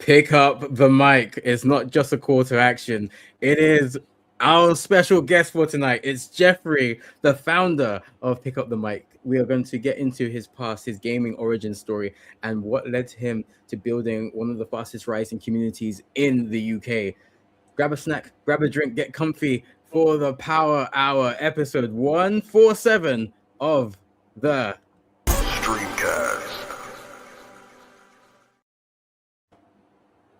Pick up the mic. It's not just a call to action. It is our special guest for tonight. It's Jeffrey, the founder of Pick Up the Mic. We are going to get into his past, his gaming origin story, and what led him to building one of the fastest rising communities in the UK. Grab a snack, grab a drink, get comfy for the Power Hour episode 147 of the Streamcast.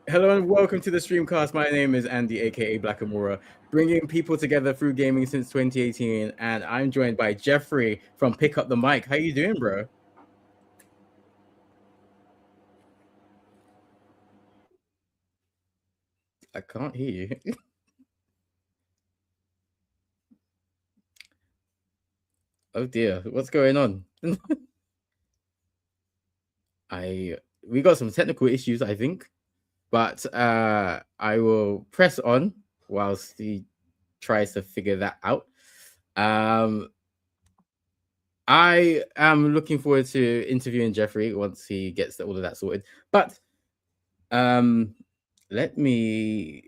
Hello and welcome to the Streamcast. My name is Andy, aka Black Amora, bringing people together through gaming since 2018, and I'm joined by Jeffrey from Pick Up the Mic. How you doing, bro? I can't hear you. Oh dear, what's going on? We got some technical issues, I think. But I will press on whilst he tries to figure that out. I am looking forward to interviewing Jeffrey once he gets all of that sorted. But let me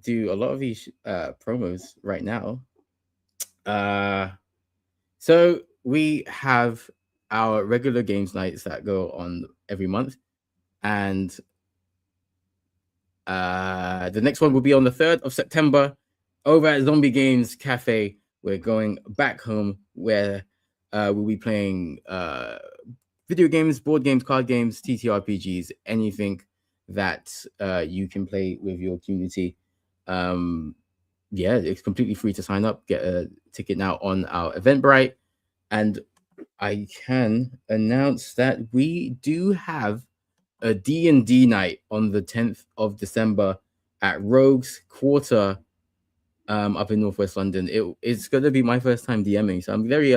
do a lot of these promos right now. So we have our regular games nights that go on every month, and the next one will be on the 3rd of September over at Zombie Games Cafe. We're going back home where we'll be playing video games, board games, card games, TTRPGs, anything that you can play with your community. Yeah, it's completely free to sign up. Get a ticket now on our Eventbrite. And I can announce that we do have a D&D night on the 10th of December at Rogues Quarter up in Northwest London. It's going to be my first time DMing, so I'm very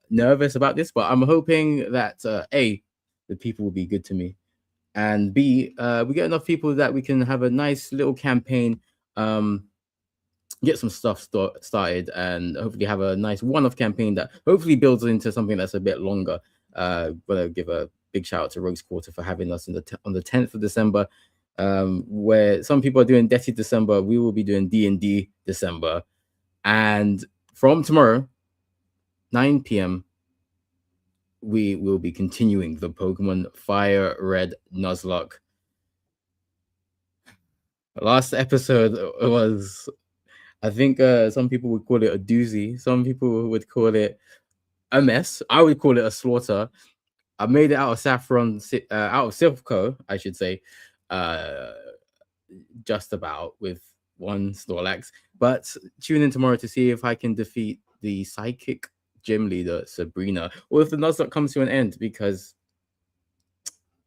nervous about this, but I'm hoping that A, the people will be good to me, and B, we get enough people that we can have a nice little campaign, get some stuff started, and hopefully have a nice one-off campaign that hopefully builds into something that's a bit longer. Gonna give a big shout out to Rogues Quarter for having us on the 10th of December, where some people are doing Dirty December. We will be doing D&D December. And from tomorrow, 9 p.m., we will be continuing the Pokemon Fire Red Nuzlocke. Last episode was, I think some people would call it a doozy. Some people would call it a mess. I would call it a slaughter. I made it out of Saffron, out of Silpho, I should say, just about, with one Snorlax. But tune in tomorrow to see if I can defeat the psychic gym leader, Sabrina, or if the Nuzlocke comes to an end, because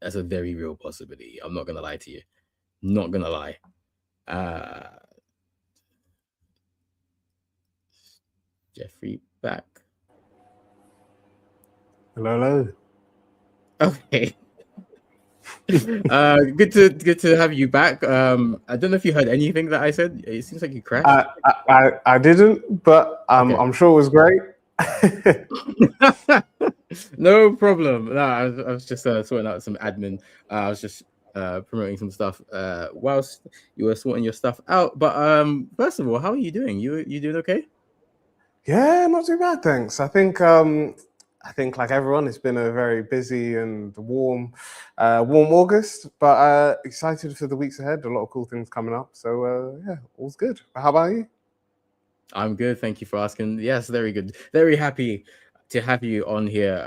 that's a very real possibility. I'm not going to lie to you. Not going to lie. Jeffrey back. Hello. Okay. Good to have you back. I don't know if you heard anything that I said. It seems like you crashed. I didn't, but Okay. I'm sure it was great. No problem. No, I was just sorting out some admin. I was just promoting some stuff whilst you were sorting your stuff out. But first of all, how are you doing? You doing okay? Yeah, not too bad, thanks. I think like everyone, it's been a very busy and warm August, but excited for the weeks ahead. A lot of cool things coming up. So yeah, all's good. How about you? I'm good. Thank you for asking. Yes, very good. Very happy to have you on here.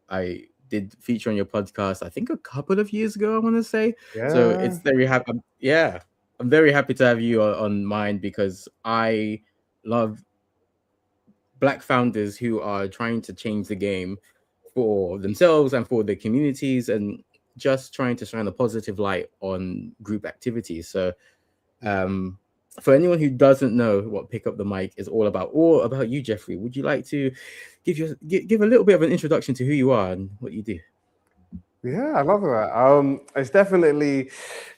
I did feature on your podcast, I think a couple of years ago, I want to say. Yeah. So it's very happy. Yeah, I'm very happy to have you on mine, because I love Black founders who are trying to change the game for themselves and for their communities, and just trying to shine a positive light on group activities. So for anyone who doesn't know what Pick Up the Mic is all about you, Jeffrey, would you like to give a little bit of an introduction to who you are and what you do? Yeah, I love that. It's definitely,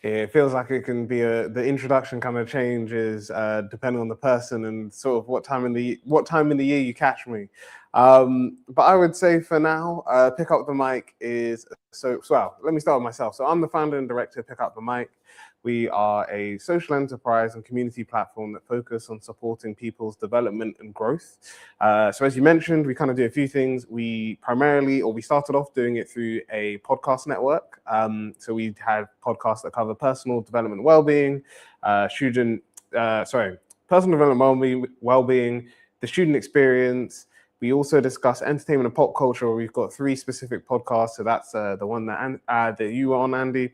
it feels like it can be the introduction kind of changes depending on the person and sort of what time in the year you catch me. But I would say for now, Pick Up the Mic is well, let me start with myself. So I'm the founder and director of Pick Up the Mic. We are a social enterprise and community platform that focus on supporting people's development and growth. So as you mentioned, we kind of do a few things. We started off doing it through a podcast network. So we have podcasts that cover personal development and well-being, personal development, well-being, the student experience. We also discuss entertainment and pop culture. We've got 3 specific podcasts. So that's the one that you were on, Andy,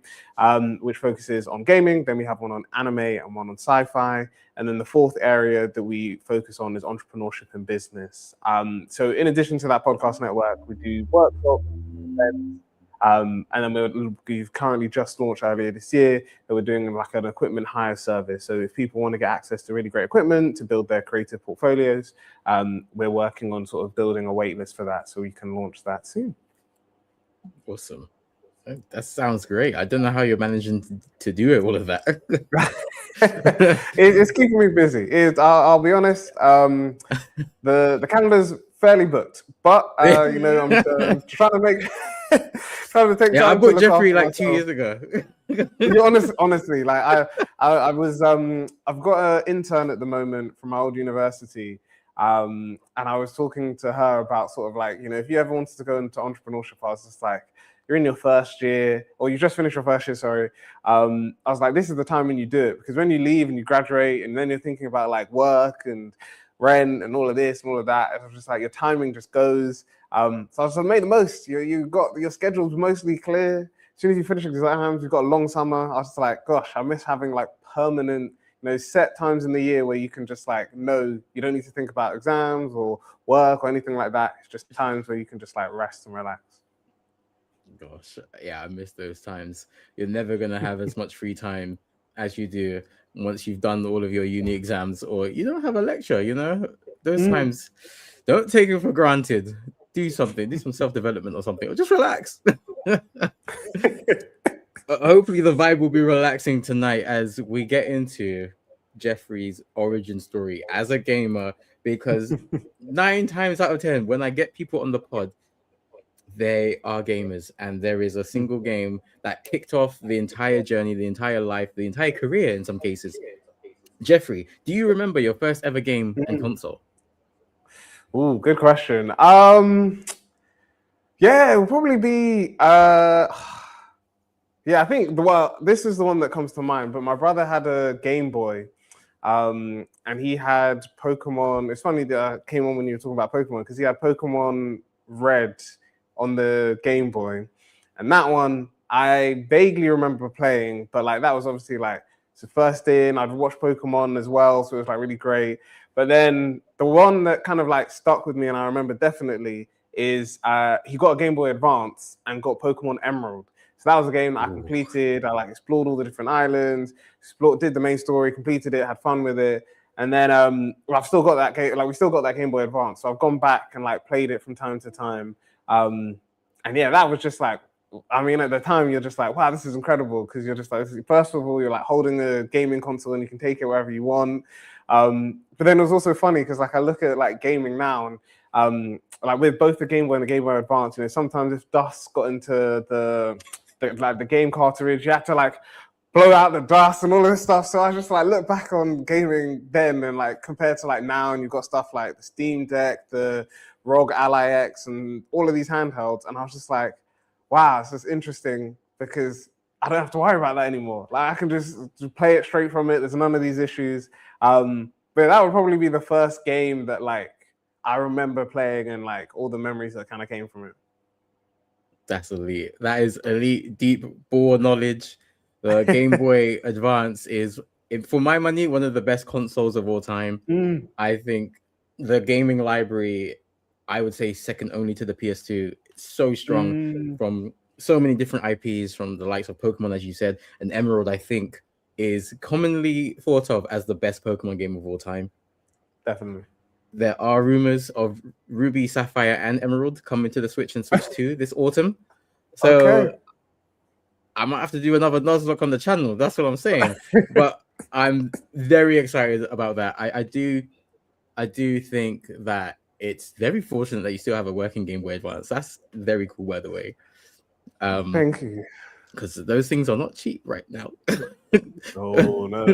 which focuses on gaming. Then we have one on anime and one on sci-fi. And then the 4th area that we focus on is entrepreneurship and business. So in addition to that podcast network, we do workshops, events, and then we've currently just launched earlier this year that we're doing like an equipment hire service. So if people want to get access to really great equipment to build their creative portfolios, we're working on sort of building a wait list for that, so we can launch that soon. Awesome. That sounds great. I don't know how you're managing to do it, all of that. It's keeping me busy. I'll be honest. The calendar's fairly booked, but I'm trying to take. Yeah, I booked Jeffrey like 2 years ago. Honestly, like I was I've got an intern at the moment from my old university, and I was talking to her about sort of like, if you ever wanted to go into entrepreneurship, I was just like, you're in your first year, or you just finished your first year, sorry. I was like, this is the time when you do it, because when you leave and you graduate and then you're thinking about like work and rent and all of this and all of that, it was just like your timing just goes. So I was like, make the most. You got your schedule's mostly clear. As soon as you finish exams, you've got a long summer. I was just like, gosh, I miss having like permanent, set times in the year where you can just like know you don't need to think about exams or work or anything like that. It's just times where you can just like rest and relax. Gosh, yeah, I miss those times. You're never gonna have as much free time as you do once you've done all of your uni exams, or you don't have a lecture. Those times, don't take it for granted. Do something, do some self-development or something, or just relax. Hopefully the vibe will be relaxing tonight as we get into Jeffrey's origin story as a gamer, because 9 times out of 10 when I get people on the pod, they are gamers, and there is a single game that kicked off the entire journey, the entire life, the entire career in some cases. Jeffrey, do you remember your first ever game and console? Ooh, good question. Yeah, it would probably be I think this is the one that comes to mind, but my brother had a Game Boy, and he had Pokemon. It's funny that I came on when you were talking about Pokemon, because he had Pokemon Red on the Game Boy, and that one I vaguely remember playing, but like that was obviously like it's the first in. I'd watched Pokemon as well, so it was like really great. But then the one that kind of like stuck with me and I remember definitely is he got a Game Boy Advance and got Pokemon Emerald. So that was a game that I completed. I like explored all the different islands, did the main story, completed it, had fun with it. And then I've still got that game. Like we still got that Game Boy Advance, so I've gone back and like played it from time to time. And yeah, that was just like, I mean, at the time you're just like, wow, this is incredible, because you're just like, first of all, you're like holding a gaming console and you can take it wherever you want. But then it was also funny because like I look at like gaming now, and like with both the Game Boy and the Game Boy Advance, sometimes if dust got into the game cartridge, you had to like blow out the dust and all of this stuff. So I just like look back on gaming then and like compared to like now, and you've got stuff like the Steam Deck, the ROG Ally X, and all of these handhelds, and I was just like, wow, this is interesting because I don't have to worry about that anymore. Like I can just play it straight from it. There's none of these issues. But that would probably be the first game that like I remember playing and like all the memories that kind of came from it. That's elite. That is elite, deep bore knowledge. The Game Boy Advance is, for my money, one of the best consoles of all time. I think the gaming library, I would say second only to the PS2. It's so strong from so many different IPs, from the likes of Pokemon, as you said, and Emerald, I think, is commonly thought of as the best Pokemon game of all time. Definitely. There are rumors of Ruby, Sapphire, and Emerald coming to the Switch and Switch 2 this autumn. So I might have to do another Nuzlocke on the channel. That's what I'm saying. But I'm very excited about that. I do think that it's very fortunate that you still have a working Game Boy Advance. That's very cool, by the way. Thank you. Because those things are not cheap right now. Oh no!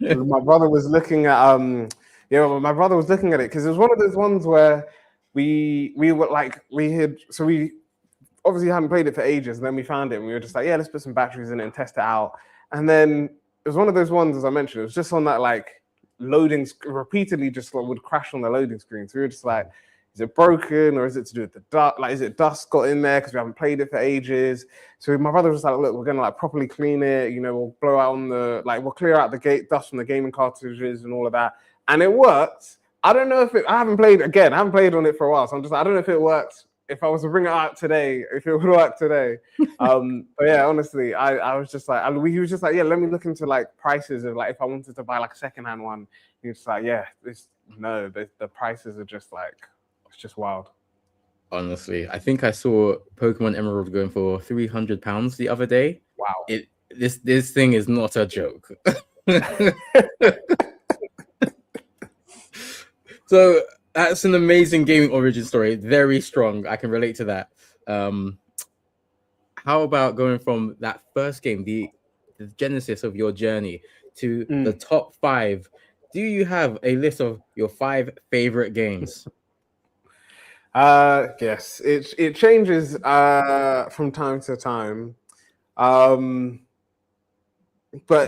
My brother was looking at my brother was looking at it because it was one of those ones where we were like we obviously hadn't played it for ages, and then we found it and we were just like, yeah, let's put some batteries in it and test it out. And then it was one of those ones, as I mentioned, it was just on that like loading repeatedly, just like, would crash on the loading screen. So we were just like, is it broken or is it to do with the dust? Like, is it dust got in there because we haven't played it for ages? So my brother was like, look, we're gonna like properly clean it. You know, we'll blow out on we'll clear out the dust from the gaming cartridges and all of that. And it worked. I don't know if I haven't played on it for a while. So I'm just like, I don't know if it worked. If I was to bring it out today, if it would work today. But yeah, honestly, I was just like, he was just like, yeah, let me look into like prices of like if I wanted to buy like a secondhand one. He was just like, yeah, the prices are just like, it's just wild. Honestly, I think I saw Pokemon Emerald going for £300 the other day. Wow. This thing is not a joke. So that's an amazing gaming origin story. Very strong. I can relate to that. How about going from that first game, the genesis of your journey, to the top 5? Do you have a list of your 5 favorite games? Yes, it changes from time to time. But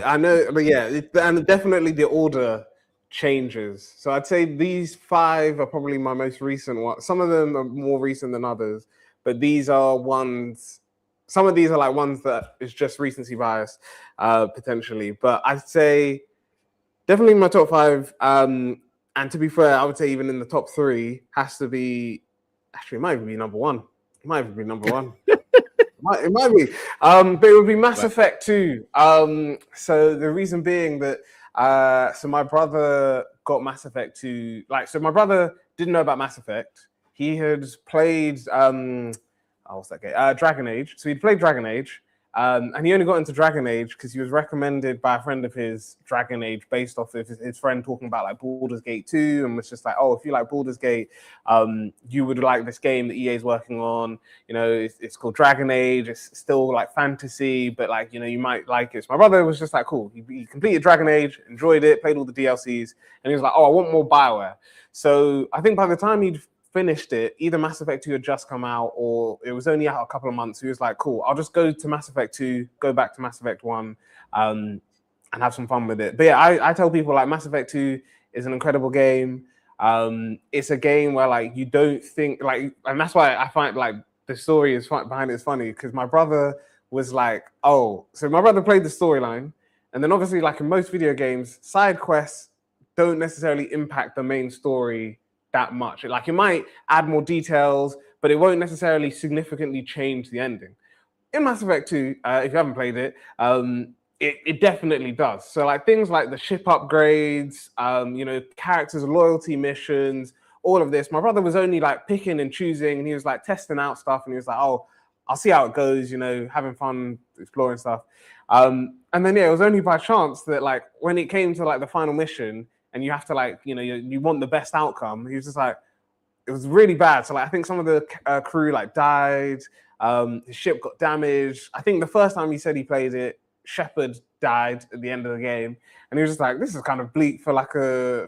I know, but yeah, and definitely the order changes. So I'd say these 5 are probably my most recent ones. Some of them are more recent than others, but these are ones. Some of these are like ones that is just recency bias, potentially. But I'd say definitely in my top 5. And to be fair, I would say even in the top 3 has to be. Actually, it might even be number 1. It might even be number 1. It might be. But it would be Mass Effect 2. So the reason being that so my brother got Mass Effect 2. So my brother didn't know about Mass Effect. He had played what's that game? Dragon Age. So he'd played Dragon Age. And he only got into Dragon Age because he was recommended by a friend of his, Dragon Age, based off of his friend talking about like Baldur's Gate 2, and was just like, oh, if you like Baldur's Gate, you would like this game that EA is working on. You know, it's called Dragon Age. It's still like fantasy, but like, you know, you might like it. So my brother was just like, cool. He completed Dragon Age, enjoyed it, played all the DLCs, and he was like, oh, I want more BioWare. So I think by the time he'd finished it, either Mass Effect 2 had just come out or it was only out a couple of months. He was like, cool, I'll just go to Mass Effect 2, go back to Mass Effect 1, and have some fun with it. But yeah, I tell people like Mass Effect 2 is an incredible game. It's a game where like you don't think like, and that's why I find like the story is behind it is funny, because my brother was like, oh, so my brother played the storyline, and then obviously like in most video games, side quests don't necessarily impact the main story that much. Like it might add more details, but it won't necessarily significantly change the ending. In Mass Effect 2, if you haven't played it, it definitely does. So like things like the ship upgrades, you know, characters, loyalty missions, all of this. My brother was only like picking and choosing, and he was like testing out stuff, and he was like, oh, I'll see how it goes, you know, having fun, exploring stuff. And then yeah, it was only by chance that like when it came to like the final mission, and you have to like, you know, you want the best outcome. He was just like, it was really bad. So like, I think some of the crew like died. His ship got damaged. I think the first time he said he played it, Shepard died at the end of the game, and he was just like, this is kind of bleak for like for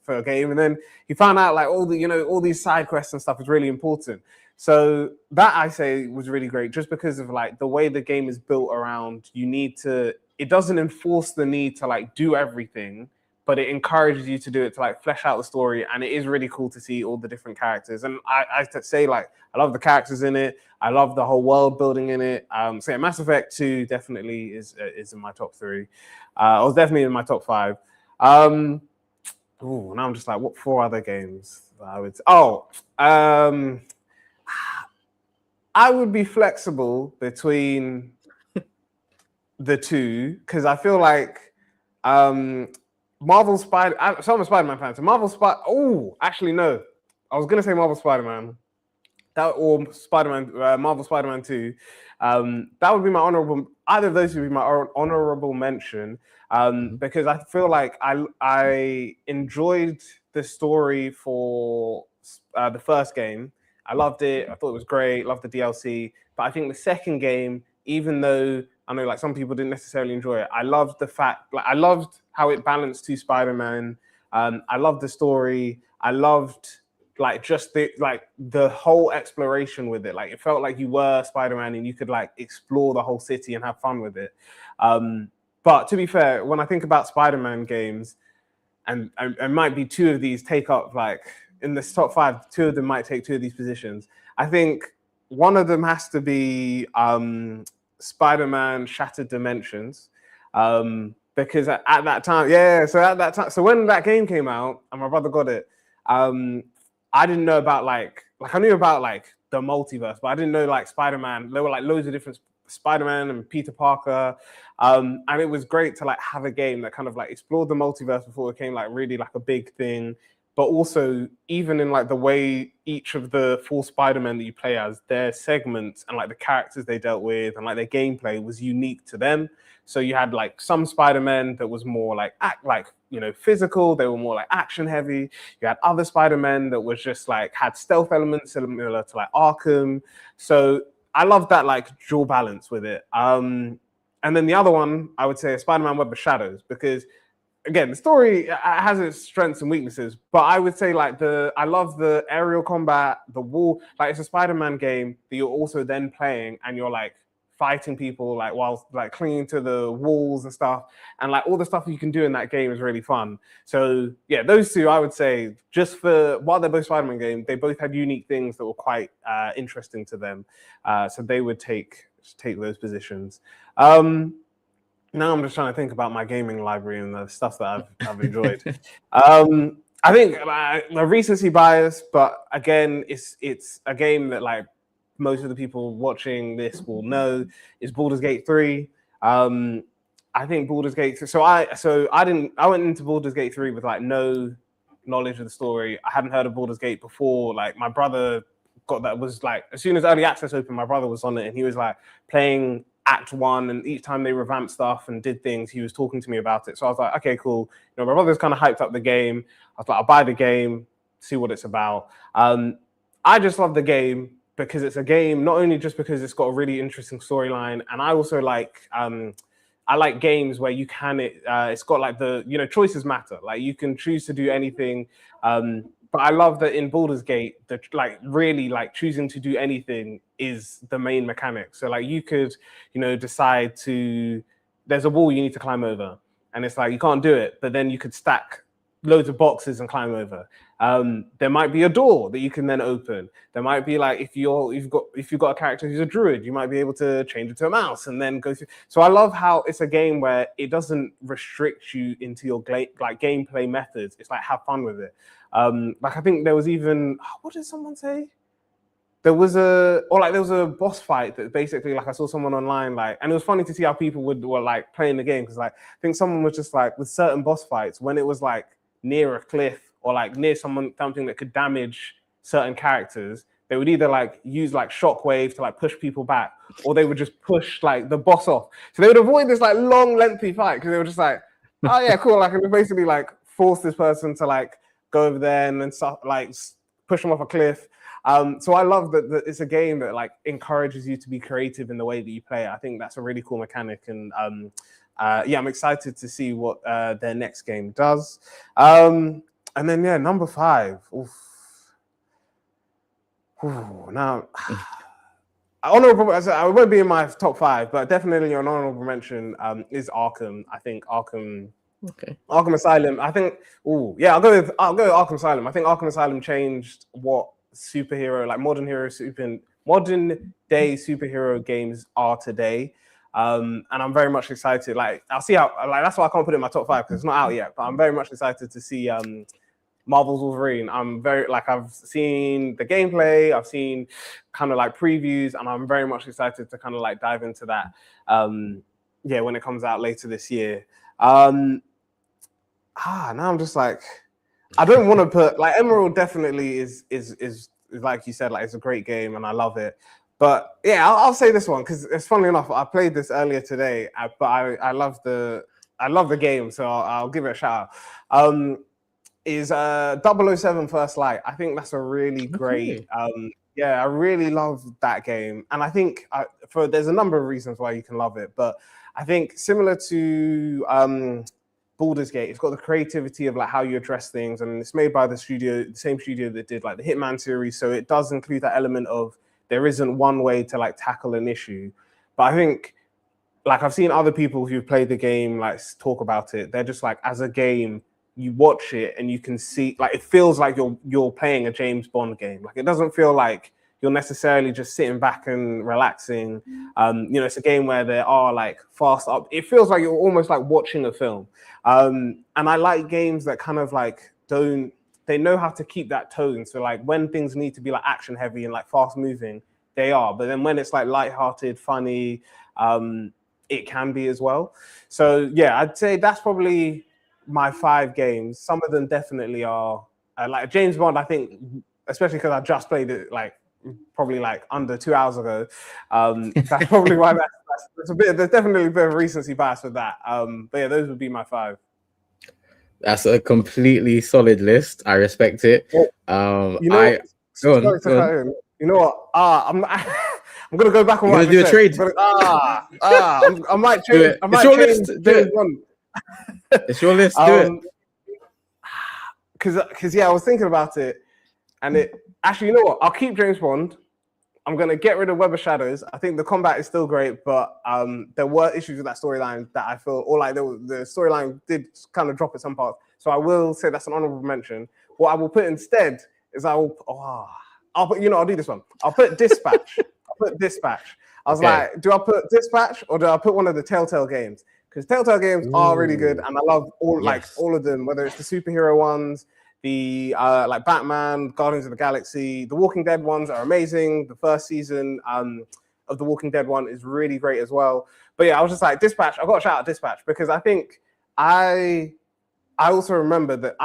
a game. And then he found out like all these side quests and stuff is really important. So that I say was really great, just because of like the way the game is built around. It doesn't enforce the need to like do everything, but it encourages you to do it to like flesh out the story, and it is really cool to see all the different characters. And I say like I love the characters in it. I love the whole world building in it. So yeah, Mass Effect 2 definitely is in my top 3. It was definitely in my top 5. Now I'm just like, what 4 other games I would? I would be flexible between the 2 because I feel like Marvel Spider. So I'm a Spider-Man fan. So Marvel Spider. Oh, actually no. I was gonna say Marvel Spider-Man. That or Spider-Man, Marvel Spider-Man 2. That would be my honorable. Either of those would be my honorable mention, because I feel like I enjoyed the story for the first game. I loved it. I thought it was great. Loved the DLC. But I think the second game, even though I know like some people didn't necessarily enjoy it, I loved the fact, like I loved how it balanced two Spider-Man. I loved the story. I loved like just the whole exploration with it. Like it felt like you were Spider-Man and you could like explore the whole city and have fun with it. But to be fair, when I think about Spider-Man games, and might be two of these take up like in this top 5, two of them might take two of these positions. I think one of them has to be Spider-Man Shattered Dimensions. Because at that time, so when that game came out and my brother got it, I didn't know about like I knew about like the multiverse, but I didn't know like Spider-Man. There were like loads of different Spider-Man and Peter Parker, and it was great to like have a game that kind of like explored the multiverse before it became like really like a big thing. But also even in like the way each of the 4 Spider-Men that you play as, their segments and like the characters they dealt with and like their gameplay was unique to them. So you had like some Spider-Men that was more like physical. They were more like action heavy. You had other Spider-Men that was just like had stealth elements similar to like Arkham. So I love that like dual balance with it. And then the other one I would say is Spider-Man Web of Shadows, because again, the story has its strengths and weaknesses, but I would say like I love the aerial combat, the wall. Like it's a Spider-Man game that you're also then playing, and you're like fighting people like while like clinging to the walls and stuff, and like all the stuff you can do in that game is really fun. So yeah, those two I would say, just for while they're both Spider-Man games, they both had unique things that were quite interesting to them. So they would take those positions. Now I'm just trying to think about my gaming library and the stuff that I've enjoyed. I think the recency bias, but again, it's a game that like most of the people watching this will know is Baldur's Gate 3. I think Baldur's Gate 3. So I went into Baldur's Gate 3 with like no knowledge of the story. I hadn't heard of Baldur's Gate before. Like my brother got that, was like as soon as early access opened, my brother was on it and he was like playing Act 1, and each time they revamped stuff and did things, he was talking to me about it. So I was like, okay, cool. You know, my brother's kind of hyped up the game. I was like, I'll buy the game, see what it's about. I just love the game because it's a game, not only just because it's got a really interesting storyline, and I also like I like games where you can it's got like choices matter. Like you can choose to do anything. But I love that in Baldur's Gate, really choosing to do anything is the main mechanic. So like you could, decide there's a wall you need to climb over, and it's like you can't do it, but then you could stack loads of boxes and climb over. There might be a door that you can then open. There might be like if you've got a character who's a druid, you might be able to change it to a mouse and then go through. So I love how it's a game where it doesn't restrict you into your gameplay methods. It's like have fun with it. I think there was even what did someone say? There was a boss fight that basically like I saw someone online and it was funny to see how people were like playing the game, because like I think someone was just like with certain boss fights when it was like near a cliff or like near something that could damage certain characters, they would either like use like shockwave to like push people back, or they would just push like the boss off. So they would avoid this like long lengthy fight because they were just like, oh yeah, cool. Like it basically like force this person to like go over there and then stuff, like push them off a cliff. So I love that it's a game that like encourages you to be creative in the way that you play it. I think that's a really cool mechanic, and I'm excited to see what their next game does. And then number 5. Now, honorable. I won't be in my top 5, but definitely an honorable mention is Arkham. I think Arkham. Okay. Arkham Asylum. I think. I'll go with Arkham Asylum. I think Arkham Asylum changed what superhero, like modern day superhero games are today. And I'm very much excited. Like I'll see how. Like that's why I can't put it in my top 5 because it's not out yet. But I'm very much excited to see Marvel's Wolverine. I've seen the gameplay. I've seen kind of like previews, and I'm very much excited to kind of like dive into that. When it comes out later this year. Now I'm just like, I don't want to put like Emerald. Definitely is like you said, like it's a great game and I love it. But yeah, I'll say this one because it's funny enough. I played this earlier today, but I love the game, so I'll give it a shout out. is 007 First Light. I think that's a really great. Yeah, I really love that game, and I think there's a number of reasons why you can love it, but I think similar to Baldur's Gate, it's got the creativity of like how you address things, and it's made by the same studio that did like the Hitman series, so it does include that element of there isn't one way to like tackle an issue. But I think like I've seen other people who've played the game like talk about it. They're just like, as a game, you watch it and you can see like it feels like you're playing a James Bond game. Like it doesn't feel like you're necessarily just sitting back and relaxing. It's a game where there are like fast up. It feels like you're almost like watching a film. And I like games that kind of like they know how to keep that tone. So like when things need to be like action heavy and like fast moving, they are. But then when it's like lighthearted, funny, it can be as well. So yeah, I'd say that's probably my 5 games. Some of them definitely are like James Bond. I think, especially because I just played it like probably like under 2 hours ago. That's probably why that's a bit. There's definitely a bit of recency bias with that. But yeah, those would be my 5. That's a completely solid list. I respect it. Well, you know what? I'm gonna go back on what I do a trade. I might change. Do it. It's your list. Do it. It's your list. Do it. Because yeah, I was thinking about it, and it actually, you know what? I'll keep James Bond. I'm gonna get rid of Web of Shadows. I think the combat is still great, but there were issues with that storyline that I feel, or like the storyline did kind of drop at some parts. So I will say that's an honorable mention. What I will put instead is I'll do this one. I'll put Dispatch. I was like, do I put Dispatch or do I put one of the Telltale games? Because Telltale games are really good, and I love all of them, whether it's the superhero ones, the like Batman, Guardians of the Galaxy, the Walking Dead ones are amazing. The first season of the Walking Dead one is really great as well. But yeah, I was just like, Dispatch. I got to shout out Dispatch because I think I also remember that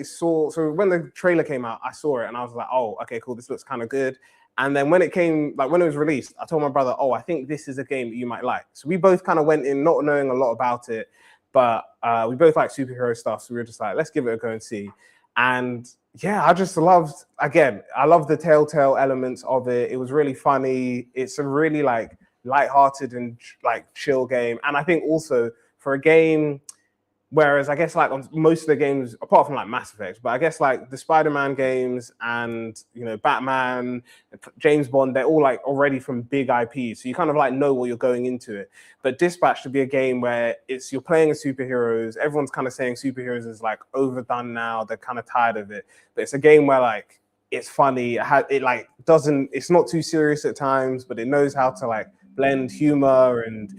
so when the trailer came out, I saw it and I was like, oh, okay, cool, this looks kind of good. And then when it was released, I told my brother, oh, I think this is a game that you might like. So we both kind of went in not knowing a lot about it, but we both like superhero stuff. So we were just like, let's give it a go and see. And yeah, I love the Telltale elements of it. It was really funny. It's a really like lighthearted and like chill game. And I think also for a game, whereas I guess like on most of the games, apart from like Mass Effect, but I guess like the Spider-Man games and, Batman, James Bond, they're all like already from big IPs. So you kind of like know what you're going into it. But Dispatch should be a game where you're playing as superheroes. Everyone's kind of saying superheroes is like overdone now. They're kind of tired of it. But it's a game where like it's funny. It's not too serious at times, but it knows how to like blend humor and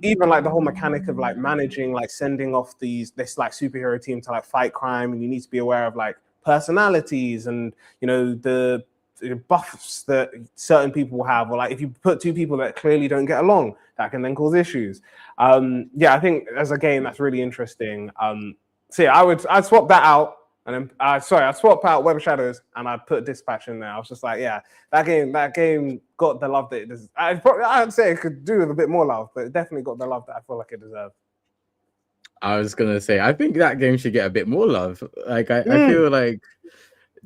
even like the whole mechanic of like managing, like sending off this like superhero team to like fight crime, and you need to be aware of like personalities and the buffs that certain people have, or like if you put 2 people that clearly don't get along, that can then cause issues. I think as a game that's really interesting. So yeah, I'd swap that out. And then, I swapped out Web of Shadows and I put Dispatch in there. I was just like, yeah, that game got the love that it deserves. I'd say it could do with a bit more love, but it definitely got the love that I feel like it deserved. I was gonna say, I think that game should get a bit more love. Like I feel like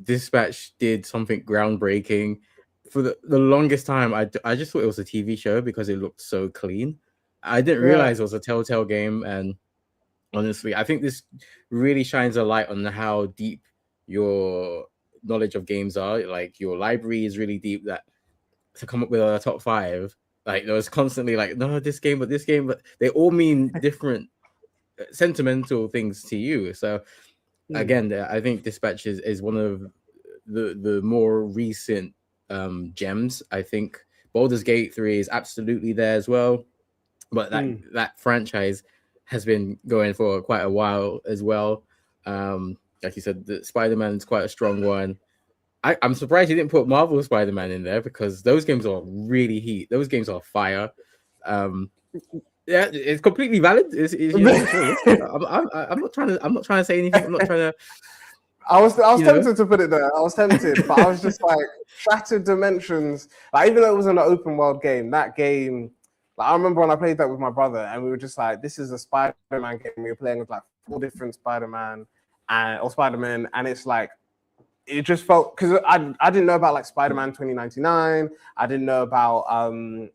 Dispatch did something groundbreaking. For the longest time, I just thought it was a TV show because it looked so clean. I didn't realize it was a Telltale game, and honestly, I think this really shines a light on how deep your knowledge of games are. Like your library is really deep. That to come up with a top 5, like there was constantly like, no, this game, but they all mean different sentimental things to you. So again, I think Dispatch is one of the more recent gems. I think Baldur's Gate 3 is absolutely there as well, but that franchise has been going for quite a while as well. Like you said, the Spider-Man is quite a strong one. I'm surprised you didn't put Marvel Spider-Man in there because those games are really heat. Those games are fire. Yeah, it's completely valid. I'm not trying to say anything. I'm not trying to. I was tempted to put it there. I was tempted, but I was just like Shattered Dimensions. Like even though it was an open world game, that game. Like, I remember when I played that with my brother, and we were just like, "This is a Spider-Man game." We were playing with like 4 different Spider-Man, or Spider-Man, and it's like it just felt because I didn't know about like Spider-Man 2099. I didn't know about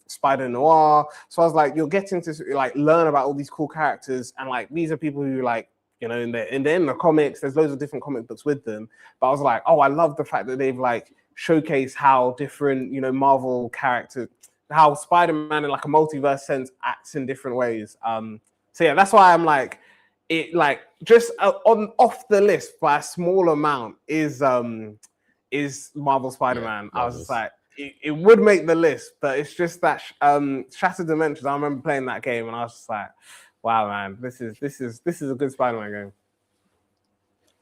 Spider Noir. So I was like, you're getting to like learn about all these cool characters, and like these are people who like, you know, in the comics, there's loads of different comic books with them. But I was like, oh, I love the fact that they've like showcased how different, you know, Marvel characters, how Spider-Man in like a multiverse sense acts in different ways. So yeah, that's why I'm like, it like just on off the list by a small amount is Marvel Spider-Man. Yeah, I was just like, it would make the list, but it's just that Shattered Dimensions. I remember playing that game and I was just like, wow, man, this is a good Spider-Man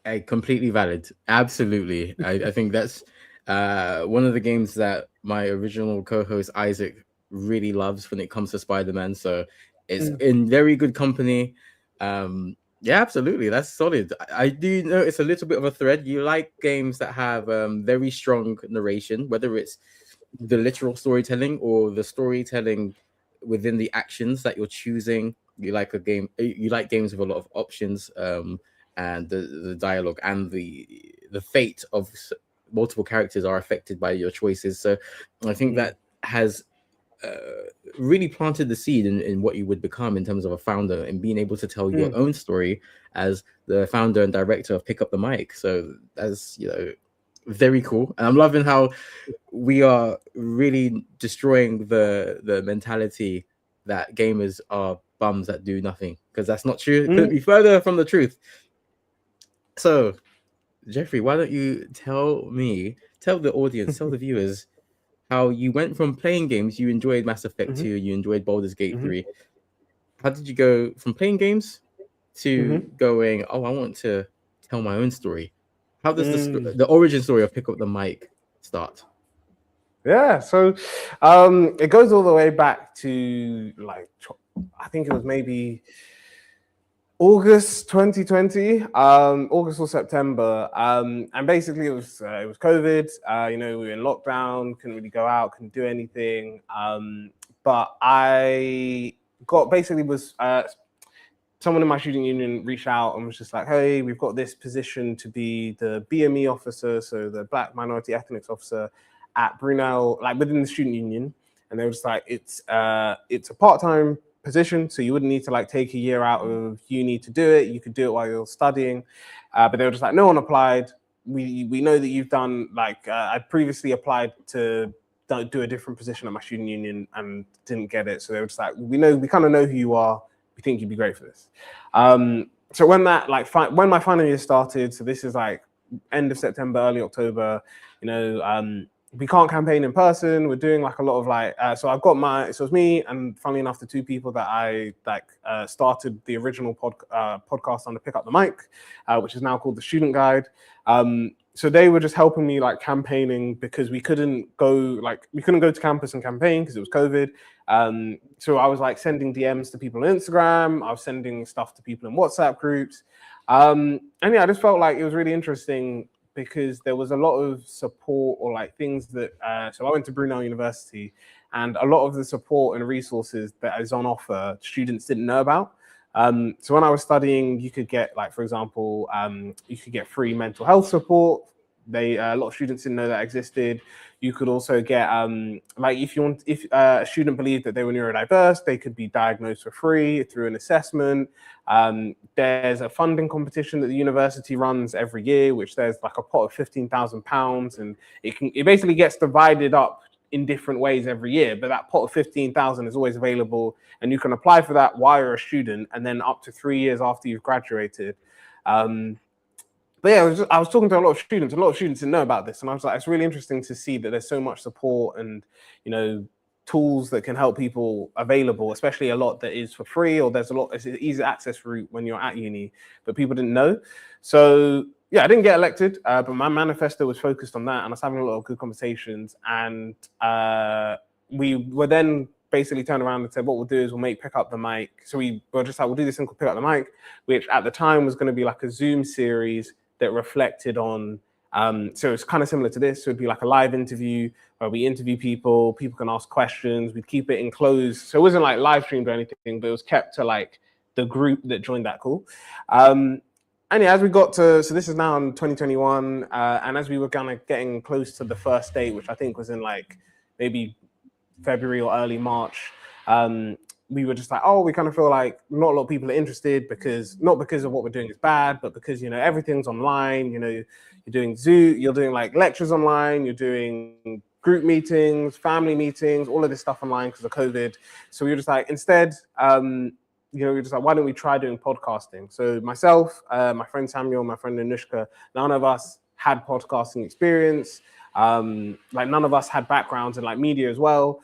game. Completely valid. Absolutely. I think that's one of the games that my original co-host Isaac really loves when it comes to Spider-Man. So it's in very good company. Yeah, absolutely. That's solid. I do notice a little bit of a thread. You like games that have very strong narration, whether it's the literal storytelling or the storytelling within the actions that you're choosing. You like you like games with a lot of options, and the dialogue and the fate of multiple characters are affected by your choices. So I think that has really planted the seed in what you would become in terms of a founder and being able to tell your own story as the founder and director of Pick Up the Mic. So that's, you know, very cool. And I'm loving how we are really destroying the mentality that gamers are bums that do nothing, because that's not true. It couldn't be further from the truth. So Jeffrey, why don't you tell the audience, tell the viewers how you went from playing games, you enjoyed Mass Effect 2, you enjoyed Baldur's Gate 3. How did you go from playing games to going, oh, I want to tell my own story? How does the origin story of Pick Up the Mic start? Yeah, so it goes all the way back to like, I think it was maybe August 2020, August or September, and basically it was COVID. You know, we were in lockdown, couldn't really go out, couldn't do anything. But I got someone in my student union reached out and was just like, "Hey, we've got this position to be the BME officer, so the Black Minority Ethnics officer at Brunel, like within the student union." And they were just like, "It's a part-time position, so you wouldn't need to like take a year out of uni to do it. You could do it while you're studying." But they were just like, "No one applied. We know that you've done like I previously applied to do a different position at my student union and didn't get it." So they were just like, we kind of know who you are. We think you'd be great for this." So when that when my final year started, so this is like end of September, early October, you know, we can't campaign in person. We're doing like a lot of like, so I've got so it's me and funnily enough, the two people that I started the original podcast on to Pick Up the Mic, which is now called The Student Guide. So they were just helping me like campaigning because we couldn't go to campus and campaign because it was COVID. So I was like sending DMs to people on Instagram. I was sending stuff to people in WhatsApp groups. And yeah, I just felt like it was really interesting because there was a lot of support or like things that, so I went to Brunel University and a lot of the support and resources that is on offer, students didn't know about. So when I was studying, you could get like, for example, you could get free mental health support. A lot of students didn't know that existed. You could also get, like if a student believed that they were neurodiverse, they could be diagnosed for free through an assessment. There's a funding competition that the university runs every year, which there's like a pot of £15,000, and it basically gets divided up in different ways every year, but that pot of 15,000 is always available, and you can apply for that while you're a student, and then up to 3 years after you've graduated. But yeah, I was talking to a lot of students. A lot of students didn't know about this, and I was like, it's really interesting to see that there's so much support and, you know, tools that can help people available, especially a lot that is for free, or it's an easy access route when you're at uni, but people didn't know. So yeah, I didn't get elected, but my manifesto was focused on that, and I was having a lot of good conversations. And we were then basically turned around and said, what we'll do is we'll make Pick Up the Mic. So we were just like, we'll do this thing called Pick Up the Mic, which at the time was going to be like a Zoom series that reflected on, so it's kind of similar to this. So it'd be like a live interview where we interview people can ask questions, we'd keep it enclosed. So it wasn't like live streamed or anything, but it was kept to like the group that joined that call. And yeah, as we got to, so this is now in 2021, and as we were kind of getting close to the first date, which I think was in like maybe February or early March, we were just like, oh, we kind of feel like not a lot of people are interested because not because of what we're doing is bad, but because, you know, everything's online. You know, you're doing Zoom, you're doing like lectures online, you're doing group meetings, family meetings, all of this stuff online because of COVID. So we were just like, instead, you know, we were just like, why don't we try doing podcasting? So myself, my friend Samuel, my friend Anushka, none of us had podcasting experience. Like none of us had backgrounds in like media as well.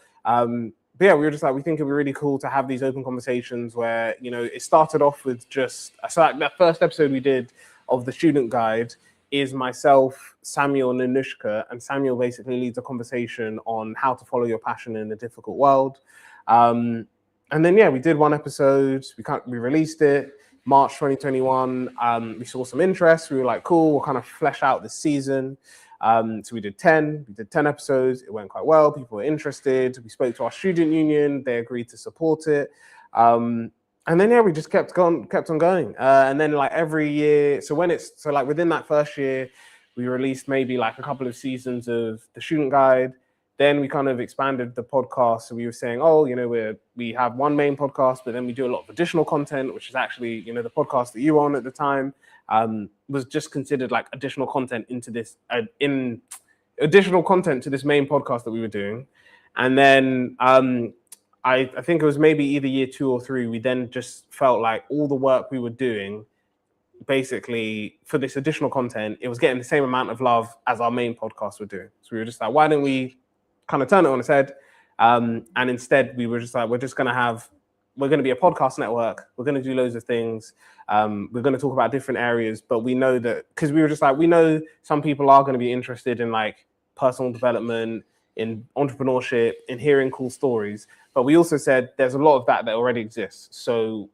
But yeah, we were just like, we think it'd be really cool to have these open conversations where, you know, it started off with just, so like that first episode we did of the student guide is myself, Samuel, and Anushka, and Samuel basically leads a conversation on how to follow your passion in a difficult world. And then, yeah, we did one episode, we released it, March 2021. We saw some interest. We were like, cool, we'll kind of flesh out this season. So we did 10 episodes. It went quite well. People were interested. We spoke to our student union. They agreed to support it. And then, yeah, we just kept on going. And then like every year, so like within that first year, we released maybe like a couple of seasons of the student guide. Then we kind of expanded the podcast. So we were saying, oh, you know, we have one main podcast, but then we do a lot of additional content, which is actually, you know, the podcast that you were on at the time was just considered like additional content into this, in additional content to this main podcast that we were doing. And then I think it was maybe either year 2 or 3, we then just felt like all the work we were doing, basically for this additional content, it was getting the same amount of love as our main podcast were doing. So we were just like, why don't we kind of turn it on its head? And instead we were just like, we're going to be a podcast network. We're going to do loads of things. We're going to talk about different areas, but we know that because we were just like, we know some people are going to be interested in like personal development, in entrepreneurship, in hearing cool stories. But we also said there's a lot of that already exists. So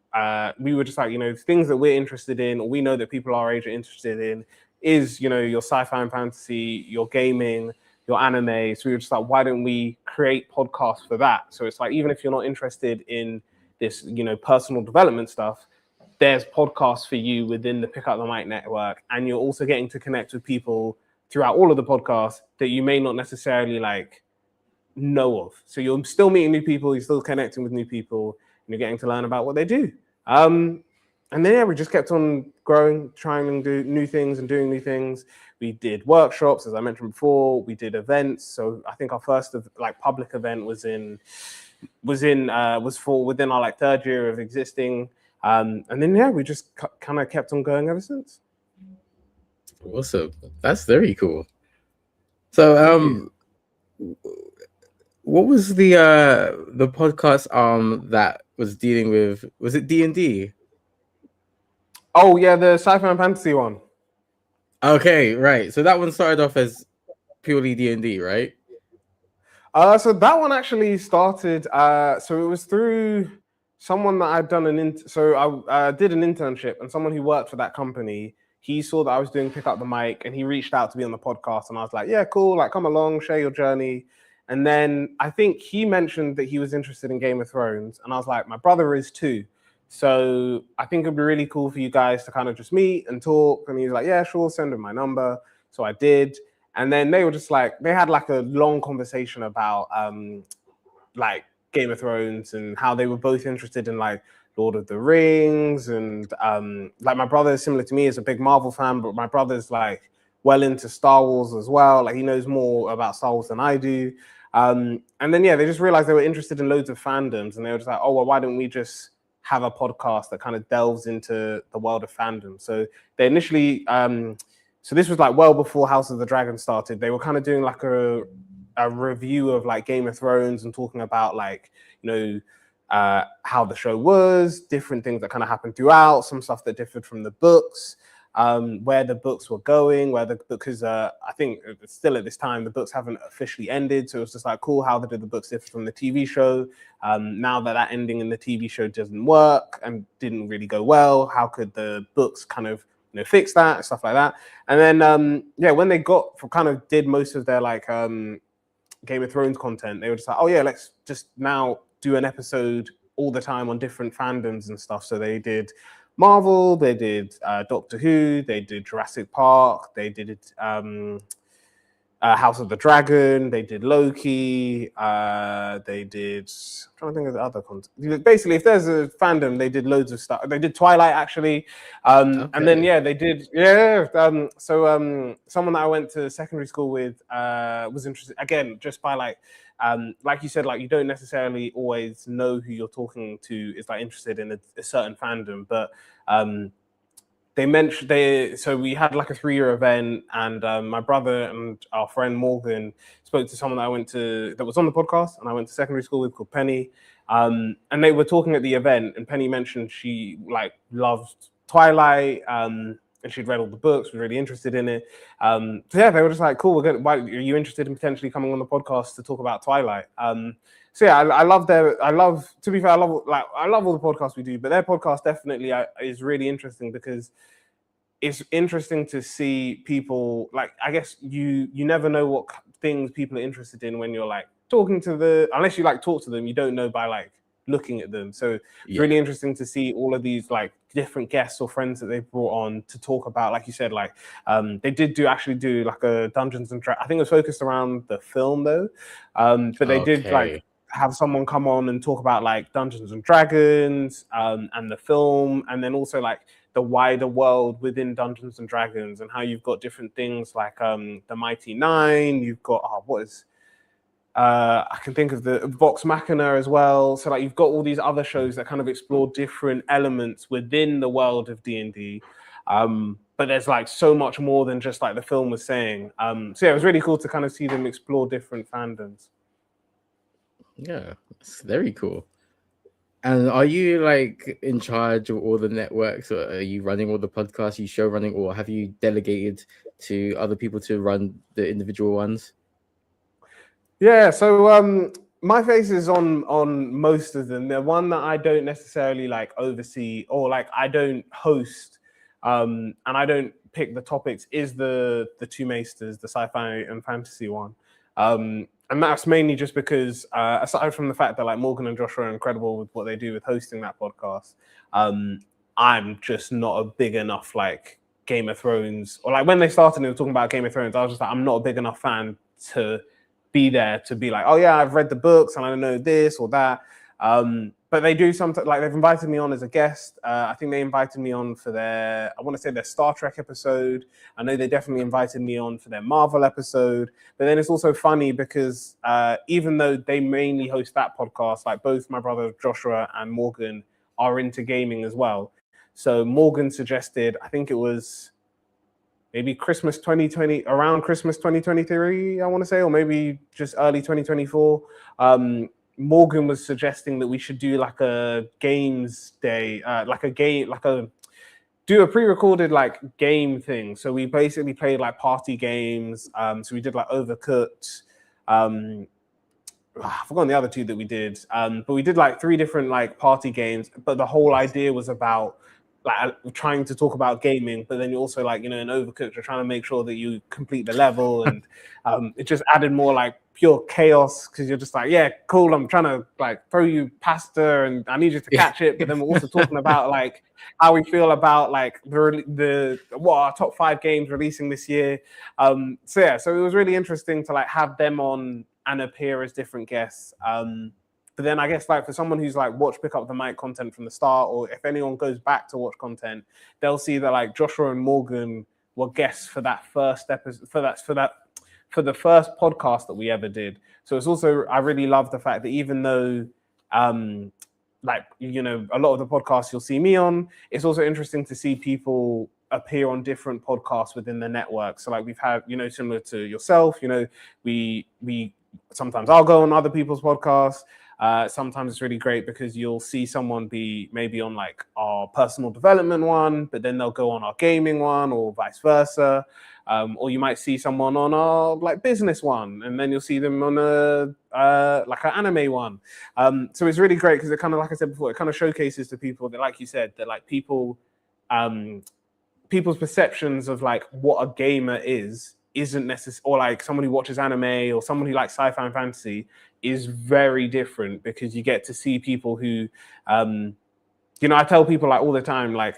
we were just like, you know, things that we're interested in, or we know that people our age are interested in, is, you know, your sci-fi and fantasy, your gaming, your anime. So we were just like, why don't we create podcasts for that? So it's like, even if you're not interested in this, you know, personal development stuff, there's podcasts for you within the Pick Up the Mic network. And you're also getting to connect with people throughout all of the podcasts that you may not necessarily like know of. So you're still meeting new people, you're still connecting with new people, and you're getting to learn about what they do. And then, yeah, we just kept on growing, trying to do new things and doing new things. We did workshops, as I mentioned before. We did events. So I think our first like public event was within our like 3rd year of existing. And then, yeah, we just kind of kept on going ever since. Awesome. That's very cool. So, what was the podcast that was dealing with, was it D&D? Oh yeah, the sci-fi and fantasy one. Okay, right. So that one started off as purely D&D, right? So that one actually started. So it was through someone that I'd done so I did an internship, and someone who worked for that company, he saw that I was doing Pick Up the Mic, and he reached out to me on the podcast, and I was like, yeah, cool, like come along, share your journey. And then I think he mentioned that he was interested in Game of Thrones, and I was like, my brother is too. So I think it'd be really cool for you guys to kind of just meet and talk. And he was like, yeah, sure, send him my number. So I did. And then they were just like, they had like a long conversation about like Game of Thrones and how they were both interested in like Lord of the Rings. And like my brother is similar to me, is a big Marvel fan, but my brother's like well into Star Wars as well. Like he knows more about Star Wars than I do. And then, yeah, they just realized they were interested in loads of fandoms, and they were just like, oh, well, why don't we just have a podcast that kind of delves into the world of fandom? So they initially, so this was like well before House of the Dragon started. They were kind of doing like a review of like Game of Thrones and talking about like, you know, how the show was, different things that kind of happened throughout, some stuff that differed from the books, where the books were going, because I think still at this time, the books haven't officially ended. So it's just like, cool, how did the books differ from the TV show? Now that ending in the TV show doesn't work and didn't really go well, how could the books kind of, you know, fix that, stuff like that. And then, yeah, when they did most of their like Game of Thrones content, they were just like, oh yeah, let's just now do an episode all the time on different fandoms and stuff. So they did Marvel, they did Doctor Who, they did Jurassic Park, they did House of the Dragon, they did Loki, they did. I'm trying to think of the other content. Basically, if there's a fandom, they did loads of stuff. They did Twilight actually, and then they did someone that I went to secondary school with was interested again, just by like you said, like you don't necessarily always know who you're talking to is like interested in a certain fandom, but they mentioned so we had like a 3-year event, and my brother and our friend Morgan spoke to someone that was on the podcast, and I went to secondary school with, called Penny, and they were talking at the event, and Penny mentioned she like loved Twilight, and she'd read all the books, was really interested in it. So yeah, they were just like, cool, why are you interested in potentially coming on the podcast to talk about Twilight? So yeah, I love to be fair, I love all the podcasts we do, but their podcast definitely is really interesting because it's interesting to see people, like, I guess you never know what things people are interested in when you're like talking to unless you like talk to them, you don't know by like looking at them. So it's really interesting to see all of these like different guests or friends that they've brought on to talk about, like you said, like they did do like a Dungeons and Dragons. I think it was focused around the film though, but they did like have someone come on and talk about like Dungeons and Dragons and the film, and then also like the wider world within Dungeons and Dragons, and how you've got different things like the Mighty Nine. You've got I can think of the Vox Machina as well. So like you've got all these other shows that kind of explore different elements within the world of D&D. But there's like so much more than just like the film was saying. So yeah, it was really cool to kind of see them explore different fandoms. Yeah, it's very cool. And are you like in charge of all the networks, or are you running all the podcasts, you show running, or have you delegated to other people to run the individual ones? Yeah, so my face is on most of them. The one that I don't necessarily like oversee, or like I don't host, and I don't pick the topics, is the Two Maesters, the sci-fi and fantasy one. And that's mainly just because, aside from the fact that like Morgan and Joshua are incredible with what they do with hosting that podcast, I'm just not a big enough like Game of Thrones, or like when they started and they were talking about Game of Thrones, I was just like, I'm not a big enough fan to be there to be like, oh yeah, I've read the books and I know this or that. But they do something, like they've invited me on as a guest. I think they invited me on for their Star Trek episode. I know they definitely invited me on for their Marvel episode. But then it's also funny because even though they mainly host that podcast, like both my brother Joshua and Morgan are into gaming as well. So Morgan suggested, I think it was maybe Christmas 2020, around Christmas 2023, I want to say, or maybe just early 2024. Morgan was suggesting that we should do like a games day, do a pre-recorded like game thing. So we basically played like party games. So we did like Overcooked. I've forgotten the other two that we did. But we did like 3 different like party games. But the whole idea was about like trying to talk about gaming, but then you also like, in Overcooked, you're trying to make sure that you complete the level, and it just added more like pure chaos, because you're just like, yeah, cool, I'm trying to like throw you pasta and I need you to catch it, but then we're also talking about like how we feel about like what our top 5 games releasing this year. So it was really interesting to like have them on and appear as different guests. But then I guess like for someone who's like watched Pick Up the Mic content from the start, or if anyone goes back to watch content, they'll see that like Joshua and Morgan were guests for that first episode, for the first podcast that we ever did. So it's also, I really love the fact that even though like, a lot of the podcasts you'll see me on, it's also interesting to see people appear on different podcasts within the network. So like we've had, similar to yourself, we sometimes I'll go on other people's podcasts. Sometimes it's really great because you'll see someone be maybe on like our personal development one, but then they'll go on our gaming one, or vice versa. Or you might see someone on our like business one, and then you'll see them on like an anime one. So it's really great because it kind of, like I said before, it kind of showcases to people that, like you said, that like people's perceptions of like what a gamer isn't necessary, or like someone who watches anime or someone who likes sci-fi and fantasy is very different, because you get to see people who I tell people like all the time, like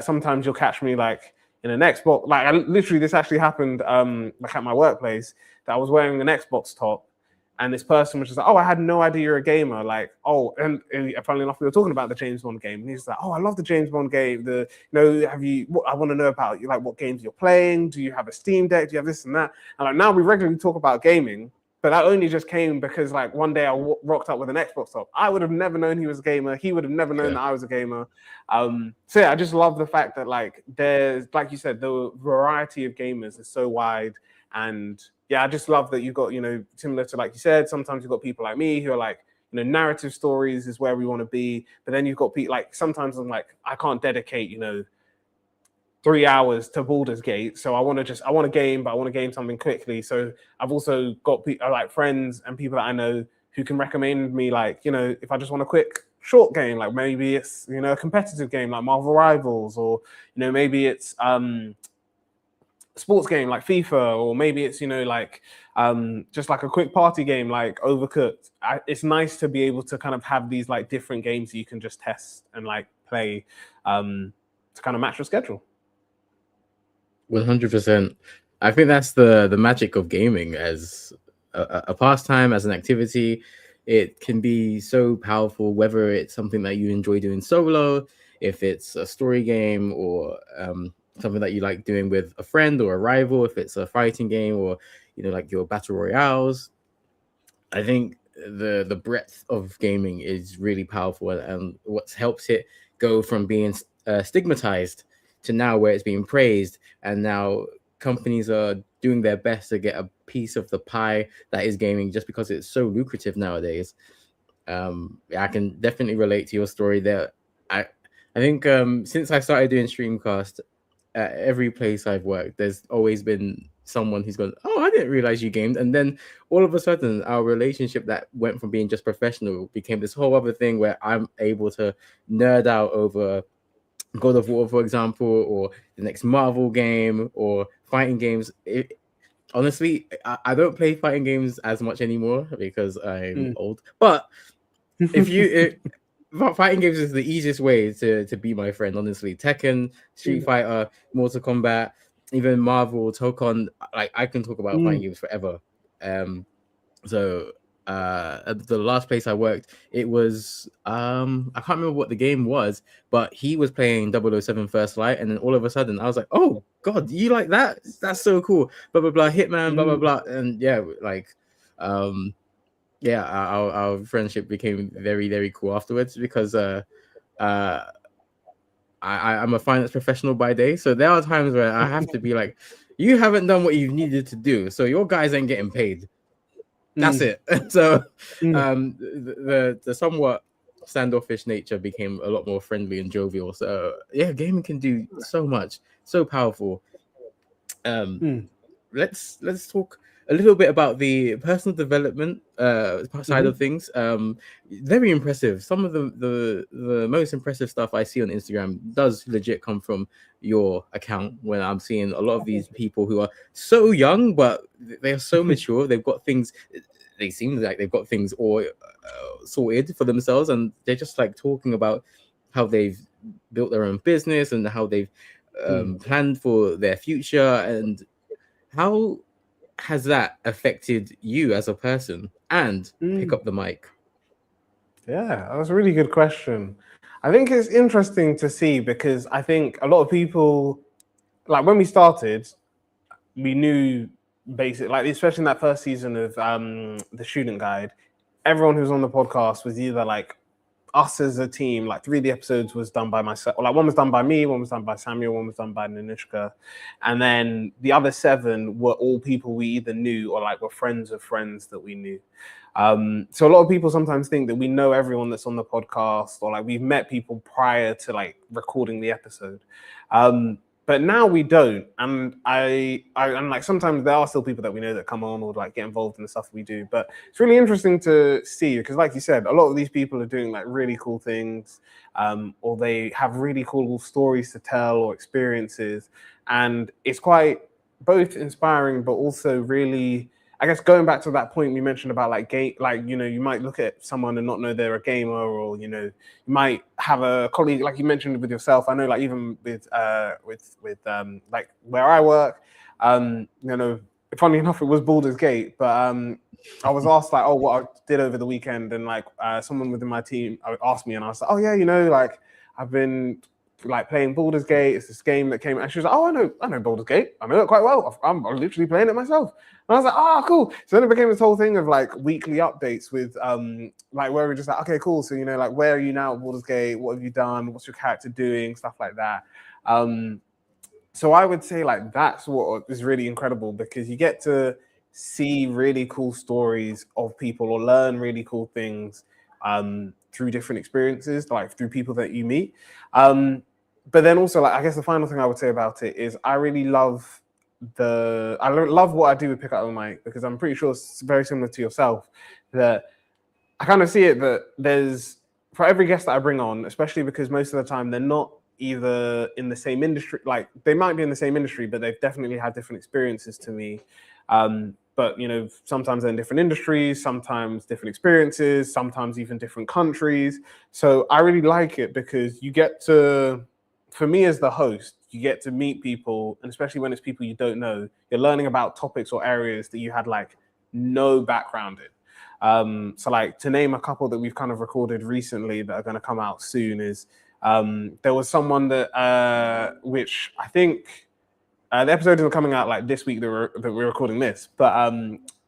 sometimes you'll catch me like in an Xbox. Like literally, this actually happened like at my workplace, that I was wearing an Xbox top, and this person was just like, "Oh, I had no idea you're a gamer." Like, oh, and funnily enough, we were talking about the James Bond game, and he's like, "Oh, I love the James Bond game. Have you? I want to know about you, like what games you're playing. Do you have a Steam Deck? Do you have this and that?" And like now we regularly talk about gaming. But that only just came because, like, one day I rocked up with an Xbox top. I would have never known he was a gamer. He would have never known that I was a gamer. So yeah, I just love the fact that, like, there's, like you said, the variety of gamers is so wide. And yeah, I just love that you've got, similar to, like you said, sometimes you've got people like me who are like, narrative stories is where we want to be. But then you've got people like, sometimes I'm like, I can't dedicate, 3 hours to Baldur's Gate, so I want to game, but I want to game something quickly. So I've also got like friends and people that I know who can recommend me, like, if I just want a quick short game, like maybe it's a competitive game like Marvel Rivals, or maybe it's sports game like FIFA, or maybe it's just like a quick party game like Overcooked. It's nice to be able to kind of have these like different games that you can just test and like play to kind of match your schedule. 100%. I think that's the magic of gaming as a pastime, as an activity. It can be so powerful, whether it's something that you enjoy doing solo, if it's a story game, or something that you like doing with a friend or a rival, if it's a fighting game, or like your battle royales. I think the breadth of gaming is really powerful, and what helps it go from being stigmatized to now where it's being praised, and now companies are doing their best to get a piece of the pie that is gaming, just because it's so lucrative nowadays. I can definitely relate to your story there. I think since I started doing Streamcast, at every place I've worked, there's always been someone who's gone, "Oh, I didn't realize you gamed," and then all of a sudden, our relationship that went from being just professional became this whole other thing where I'm able to nerd out over God of War, for example, or the next Marvel game, or fighting games. Honestly, I don't play fighting games as much anymore because I'm old. But fighting games is the easiest way to be my friend. Honestly, Tekken, Street Fighter, Mortal Kombat, even Marvel, Tokon. Like, I can talk about fighting games forever. So at the last place I worked, it was I can't remember what the game was, but he was playing 007 First Light, and then all of a sudden I was like, "Oh God, you like that? That's so cool!" Blah blah blah, Hitman, blah blah blah, and yeah, like yeah, our friendship became very very cool afterwards, because I'm a finance professional by day, so there are times where I have to be like, "You haven't done what you needed to do, so your guys ain't getting paid." That's it. So the somewhat standoffish nature became a lot more friendly and jovial. So yeah, gaming can do so much, so powerful. Let's talk a little bit about the personal development side of things. Very impressive. Some of the most impressive stuff I see on Instagram does legit come from your account, when I'm seeing a lot of these people who are so young, but they are so mature. They've got things. They seem like they've got things all sorted for themselves, and they're just like talking about how they've built their own business and how they've planned for their future. And how has that affected you as a person? And pick up the mic. Yeah, that was a really good question. I think it's interesting to see, because I think a lot of people, like when we started, we knew basically, like especially in that first season of the Student Guide, everyone who was on the podcast was either like us as a team. Like 3 of the episodes was done by myself. Like one was done by me, one was done by Samuel, one was done by Nanushka, and then the other 7 were all people we either knew or like were friends of friends that we knew. So a lot of people sometimes think that we know everyone that's on the podcast, or like we've met people prior to like recording the episode. But now we don't, and I like sometimes there are still people that we know that come on or like get involved in the stuff we do. But it's really interesting to see, because like you said, a lot of these people are doing like really cool things, or they have really cool stories to tell or experiences, and it's quite both inspiring but also really I guess going back to that point we mentioned about like game, like, you know, you might look at someone and not know they're a gamer, or, you know, you might have a colleague, like you mentioned with yourself. I know, like, even with like where I work, you know, funny enough, it was Baldur's Gate, but I was asked like, oh, what I did over the weekend, and like someone within my team asked me, and I was like, oh yeah, you know, like I've been like playing Baldur's Gate. It's this game that came, and she was like, oh, I know Baldur's Gate. I know it quite well. I'm literally playing it myself. And I was like, oh, cool. So then it became this whole thing of like weekly updates with like where we're just like, okay, cool. So, you know, like, where are you now at Baldur's Gate? What have you done? What's your character doing? Stuff like that. So I would say like that's what is really incredible, because you get to see really cool stories of people, or learn really cool things through different experiences, like through people that you meet. But then also, like, I guess the final thing I would say about it is I really love love what I do with Pick Up the Mic, because I'm pretty sure it's very similar to yourself, that I kind of see it that there's, for every guest that I bring on, especially because most of the time they're not either in the same industry, like they might be in the same industry, but they've definitely had different experiences to me. But, you know, sometimes they're in different industries, sometimes different experiences, sometimes even different countries. So I really like it, because you get to, for me as the host, you get to meet people, and especially when it's people you don't know, you're learning about topics or areas that you had like no background in. So like, to name a couple that we've kind of recorded recently that are going to come out soon is there was someone that which I think the episode is coming out like this week that we're recording this, but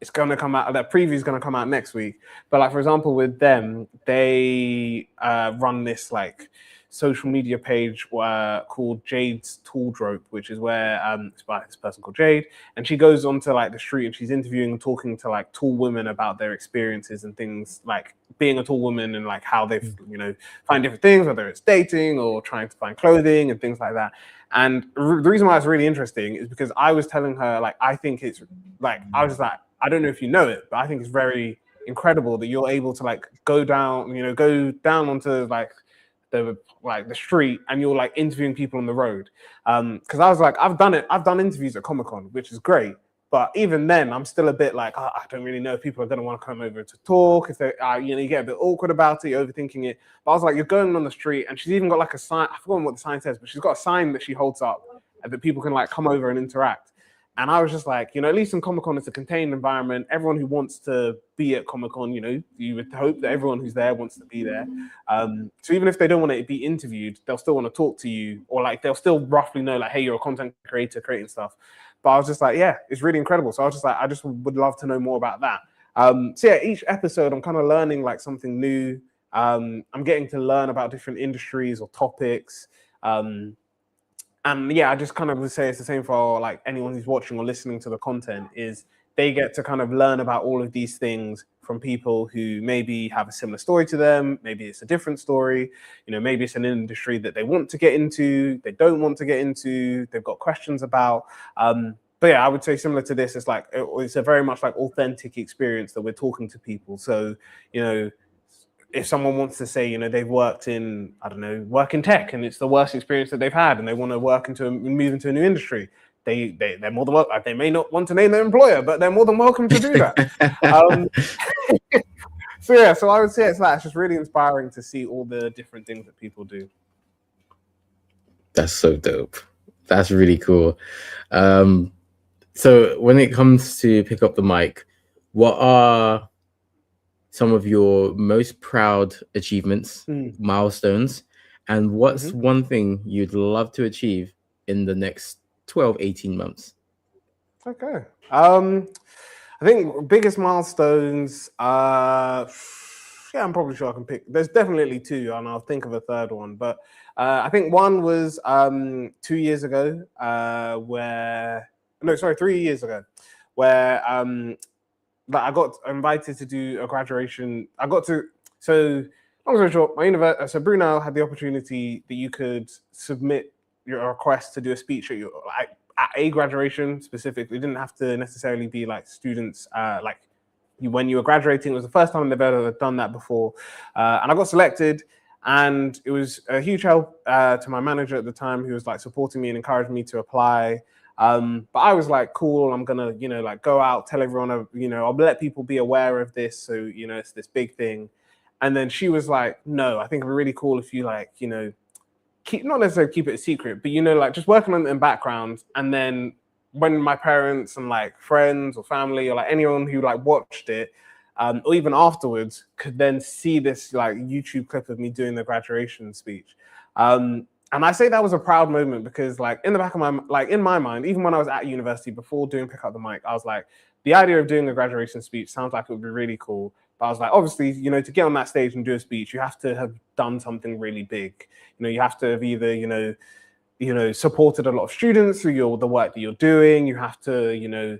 it's going to come out, that preview is going to come out next week. But like, for example, with them, they run this like social media page called Jade's Tool Drope, which is where it's by this person called Jade, and she goes onto like the street and she's interviewing and talking to like tall women about their experiences and things like being a tall woman, and like how they've, you know, find different things, whether it's dating or trying to find clothing and things like that. And the reason why it's really interesting is because I was telling her, like, I think it's like, I was like, I don't know if you know it, but I think it's very incredible that you're able to like go down onto like the street, and you're like interviewing people on the road. Because I was like, I've done interviews at Comic-Con, which is great. But even then, I'm still a bit like, oh, I don't really know if people are going to want to come over to talk. If they, you know, you get a bit awkward about it, you're overthinking it. But I was like, you're going on the street, and she's even got like a sign. I forgot what the sign says, but she's got a sign that she holds up, and that people can like come over and interact. And I was just like, you know, at least in Comic-Con, it's a contained environment. Everyone who wants to be at Comic-Con, you know, you would hope that everyone who's there wants to be there. So even if they don't want to be interviewed, they'll still want to talk to you, or like they'll still roughly know, like, hey, you're a content creator creating stuff. But I was just like, yeah, it's really incredible. So I was just like, I just would love to know more about that. So yeah, each episode I'm kind of learning like something new. I'm getting to learn about different industries or topics. And yeah, I just kind of would say it's the same for like anyone who's watching or listening to the content, is they get to kind of learn about all of these things from people who maybe have a similar story to them. Maybe it's a different story. You know, maybe it's an industry that they want to get into, they don't want to get into, they've got questions about. But yeah, I would say similar to this, it's like, it's a very much like authentic experience that we're talking to people. So, you know, if someone wants to say, you know, they've worked in, I don't know, work in tech, and it's the worst experience that they've had, and they want to move into a new industry, they're more than welcome. They may not want to name their employer, but they're more than welcome to do that. So yeah, so I would say it's just really inspiring to see all the different things that people do. That's so dope. That's really cool. So when it comes to Pick Up the Mic, what are some of your most proud achievements, milestones, and what's one thing you'd love to achieve in the next 12, 18 months? Okay. I think biggest milestones, yeah, I'm probably sure I can pick. There's definitely two, and I'll think of a third one. But I think one was 2 years ago, 3 years ago, where I got invited to do a graduation. So long story short, my university, so Brunel had the opportunity that you could submit your request to do a speech at a graduation specifically. It didn't have to necessarily be like students, when you were graduating. It was the first time they've ever done that before. And I got selected, and it was a huge help to my manager at the time, who was like supporting me and encouraging me to apply. But I was like, cool, I'm gonna, like go out, tell everyone, I'll let people be aware of this. So, it's this big thing. And then she was like, no, I think it'd be really cool if you like, keep, not necessarily keep it a secret, but, like just working on it in background. And then when my parents and like friends or family or like anyone who like watched it, or even afterwards, could then see this like YouTube clip of me doing the graduation speech. And I say that was a proud moment because like in the back of in my mind, even when I was at university before doing Pick Up the Mic, I was like, the idea of doing a graduation speech sounds like it would be really cool. But I was like, obviously, to get on that stage and do a speech, you have to have done something really big. You have to have either, supported a lot of students through the work that you're doing. You have to,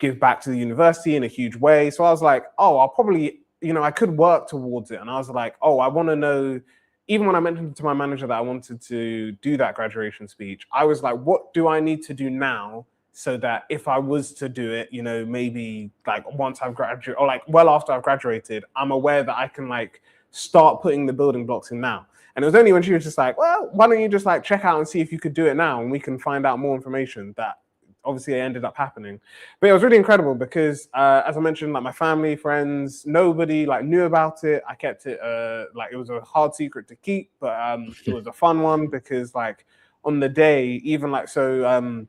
give back to the university in a huge way. So I was like, oh, I'll probably, I could work towards it. And I was like, oh, I want to know. Even when I mentioned to my manager that I wanted to do that graduation speech, I was like, what do I need to do now so that if I was to do it, maybe like once I've graduated or like well after I've graduated, I'm aware that I can like start putting the building blocks in now. And it was only when she was just like, well, why don't you just like check out and see if you could do it now and we can find out more information, that obviously it ended up happening. But it was really incredible because as I mentioned, like my family, friends, nobody like knew about it. I kept it like it was a hard secret to keep, but it was a fun one because like on the day, even like so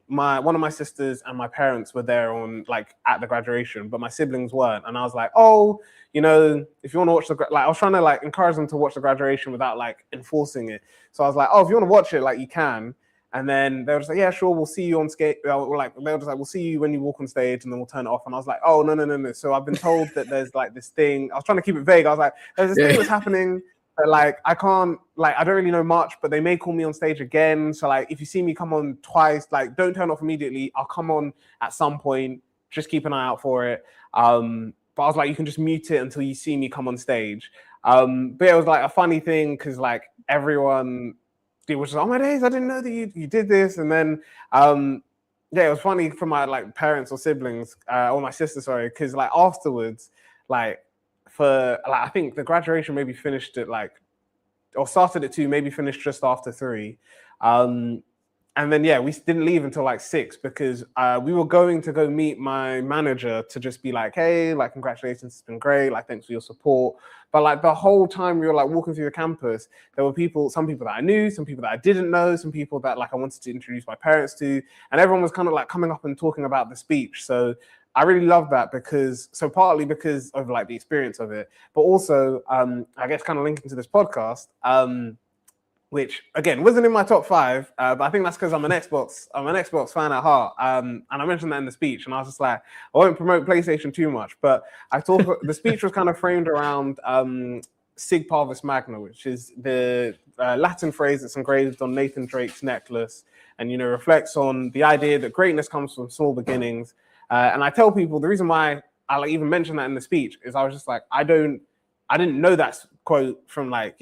one of my sisters and my parents were there on like at the graduation, but my siblings weren't. And I was like, oh, if you want to watch I was trying to like encourage them to watch the graduation without like enforcing it. So I was like, oh, if you want to watch it, like you can. And then they were just like, yeah, sure, we'll see you on skate. Like they were just like, we'll see you when you walk on stage, and then we'll turn it off. And I was like, oh, no. So I've been told that there's like this thing. I was trying to keep it vague. I was like, there's this thing that's happening. But like I can't, like I don't really know much, but they may call me on stage again. So like if you see me come on twice, like don't turn off immediately. I'll come on at some point. Just keep an eye out for it. But I was like, you can just mute it until you see me come on stage. But it was like a funny thing because like everyone. It was just, oh my days, I didn't know that you did this. And then it was funny for my like parents or siblings or my sister, sorry, because like afterwards, like for like I think the graduation maybe finished at like or started at 2, maybe finished just after 3. And then we didn't leave until like 6 because we were going to go meet my manager to just be like, hey, like congratulations, it's been great, like thanks for your support. But like the whole time we were like walking through the campus, there were some people that I knew, some people that I didn't know, some people that like I wanted to introduce my parents to, and everyone was kind of like coming up and talking about the speech. So I really love that partly because of like the experience of it, but also I guess kind of linking to this podcast, which again wasn't in my top 5, but I think that's because I'm an Xbox fan at heart. And I mentioned that in the speech, and I was just like, I won't promote PlayStation too much, but the speech was kind of framed around Sig Parvis Magna, which is the Latin phrase that's engraved on Nathan Drake's necklace, and reflects on the idea that greatness comes from small beginnings. And I tell people the reason why I like even mentioned that in the speech is I was just like, I didn't know that quote from like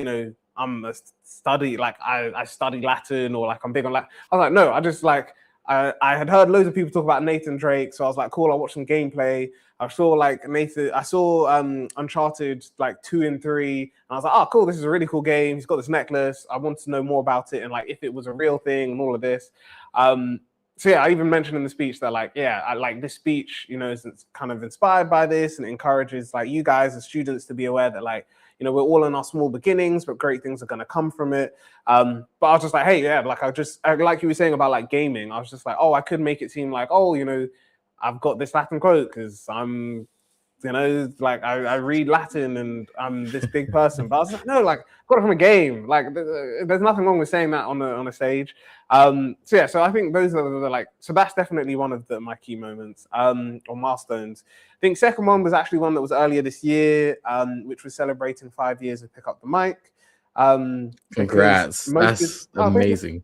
I'm a study, like I study Latin or like I'm big on Latin. I was like, no, I just like, I had heard loads of people talk about Nathan Drake. So I was like, cool, I'll watch some gameplay. I saw Uncharted like 2 and 3. And I was like, oh, cool, this is a really cool game. He's got this necklace. I want to know more about it and like if it was a real thing and all of this. So I even mentioned in the speech that like, I like this speech, is kind of inspired by this and encourages like you guys as students to be aware that like, we're all in our small beginnings, but great things are going to come from it. But I was just like, hey, like like you were saying about like gaming, I was just like, oh, I could make it seem like, oh, I've got this Latin quote because I'm, like I read Latin and I'm this big person. But I was like, no, like got it from a game. Like there's nothing wrong with saying that on a stage. So I think those are the like, so that's definitely one of my key moments or milestones. I think second one was actually one that was earlier this year, which was celebrating 5 years of Pick Up the Mic. Congrats, that's amazing.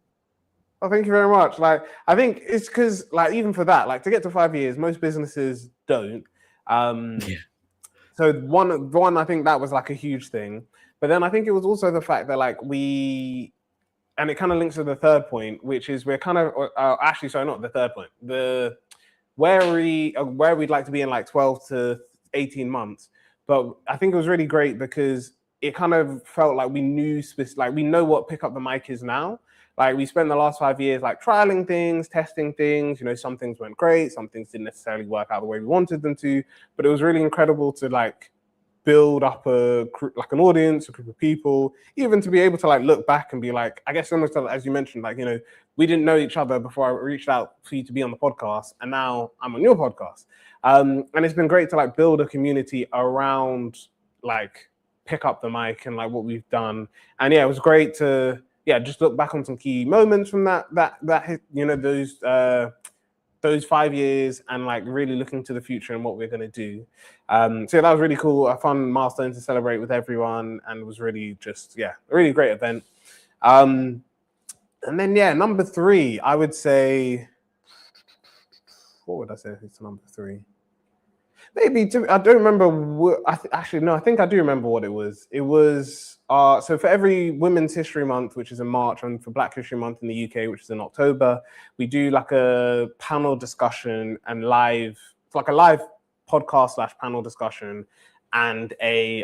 Thank you very much. Like, I think it's because, like, even for that, like, to get to 5 years, most businesses don't. So one, I think that was like a huge thing. But then I think it was also the fact that, like, and it kind of links to the third point, which is we're kind of actually, sorry, not the third point. Where we'd like to be in like 12 to 18 months. But I think it was really great because it kind of felt like we knew, like we know what Pick Up the Mic is now. Like we spent the last 5 years like trialing things, testing things. You know, some things went great, some things didn't necessarily work out the way we wanted them to. But it was really incredible to like build up like an audience, a group of people, even to be able to like look back and be like, I guess almost as you mentioned, like, you know, we didn't know each other before I reached out for you to be on the podcast, and now I'm on your podcast. And it's been great to like build a community around like Pick Up the Mic and like what we've done. And yeah, it was great to just look back on some key moments from that you know, those 5 years, and like really looking to the future and what we're going to do. So that was really cool, a fun milestone to celebrate with everyone, and it was really just a really great event. And then number 3, I would say, what would I say is number 3? Maybe I don't remember. Actually, no, I think I do remember what it was. It was so for every Women's History Month, which is in March, and for Black History Month in the UK, which is in October, we do like a panel discussion and live podcast / panel discussion, and a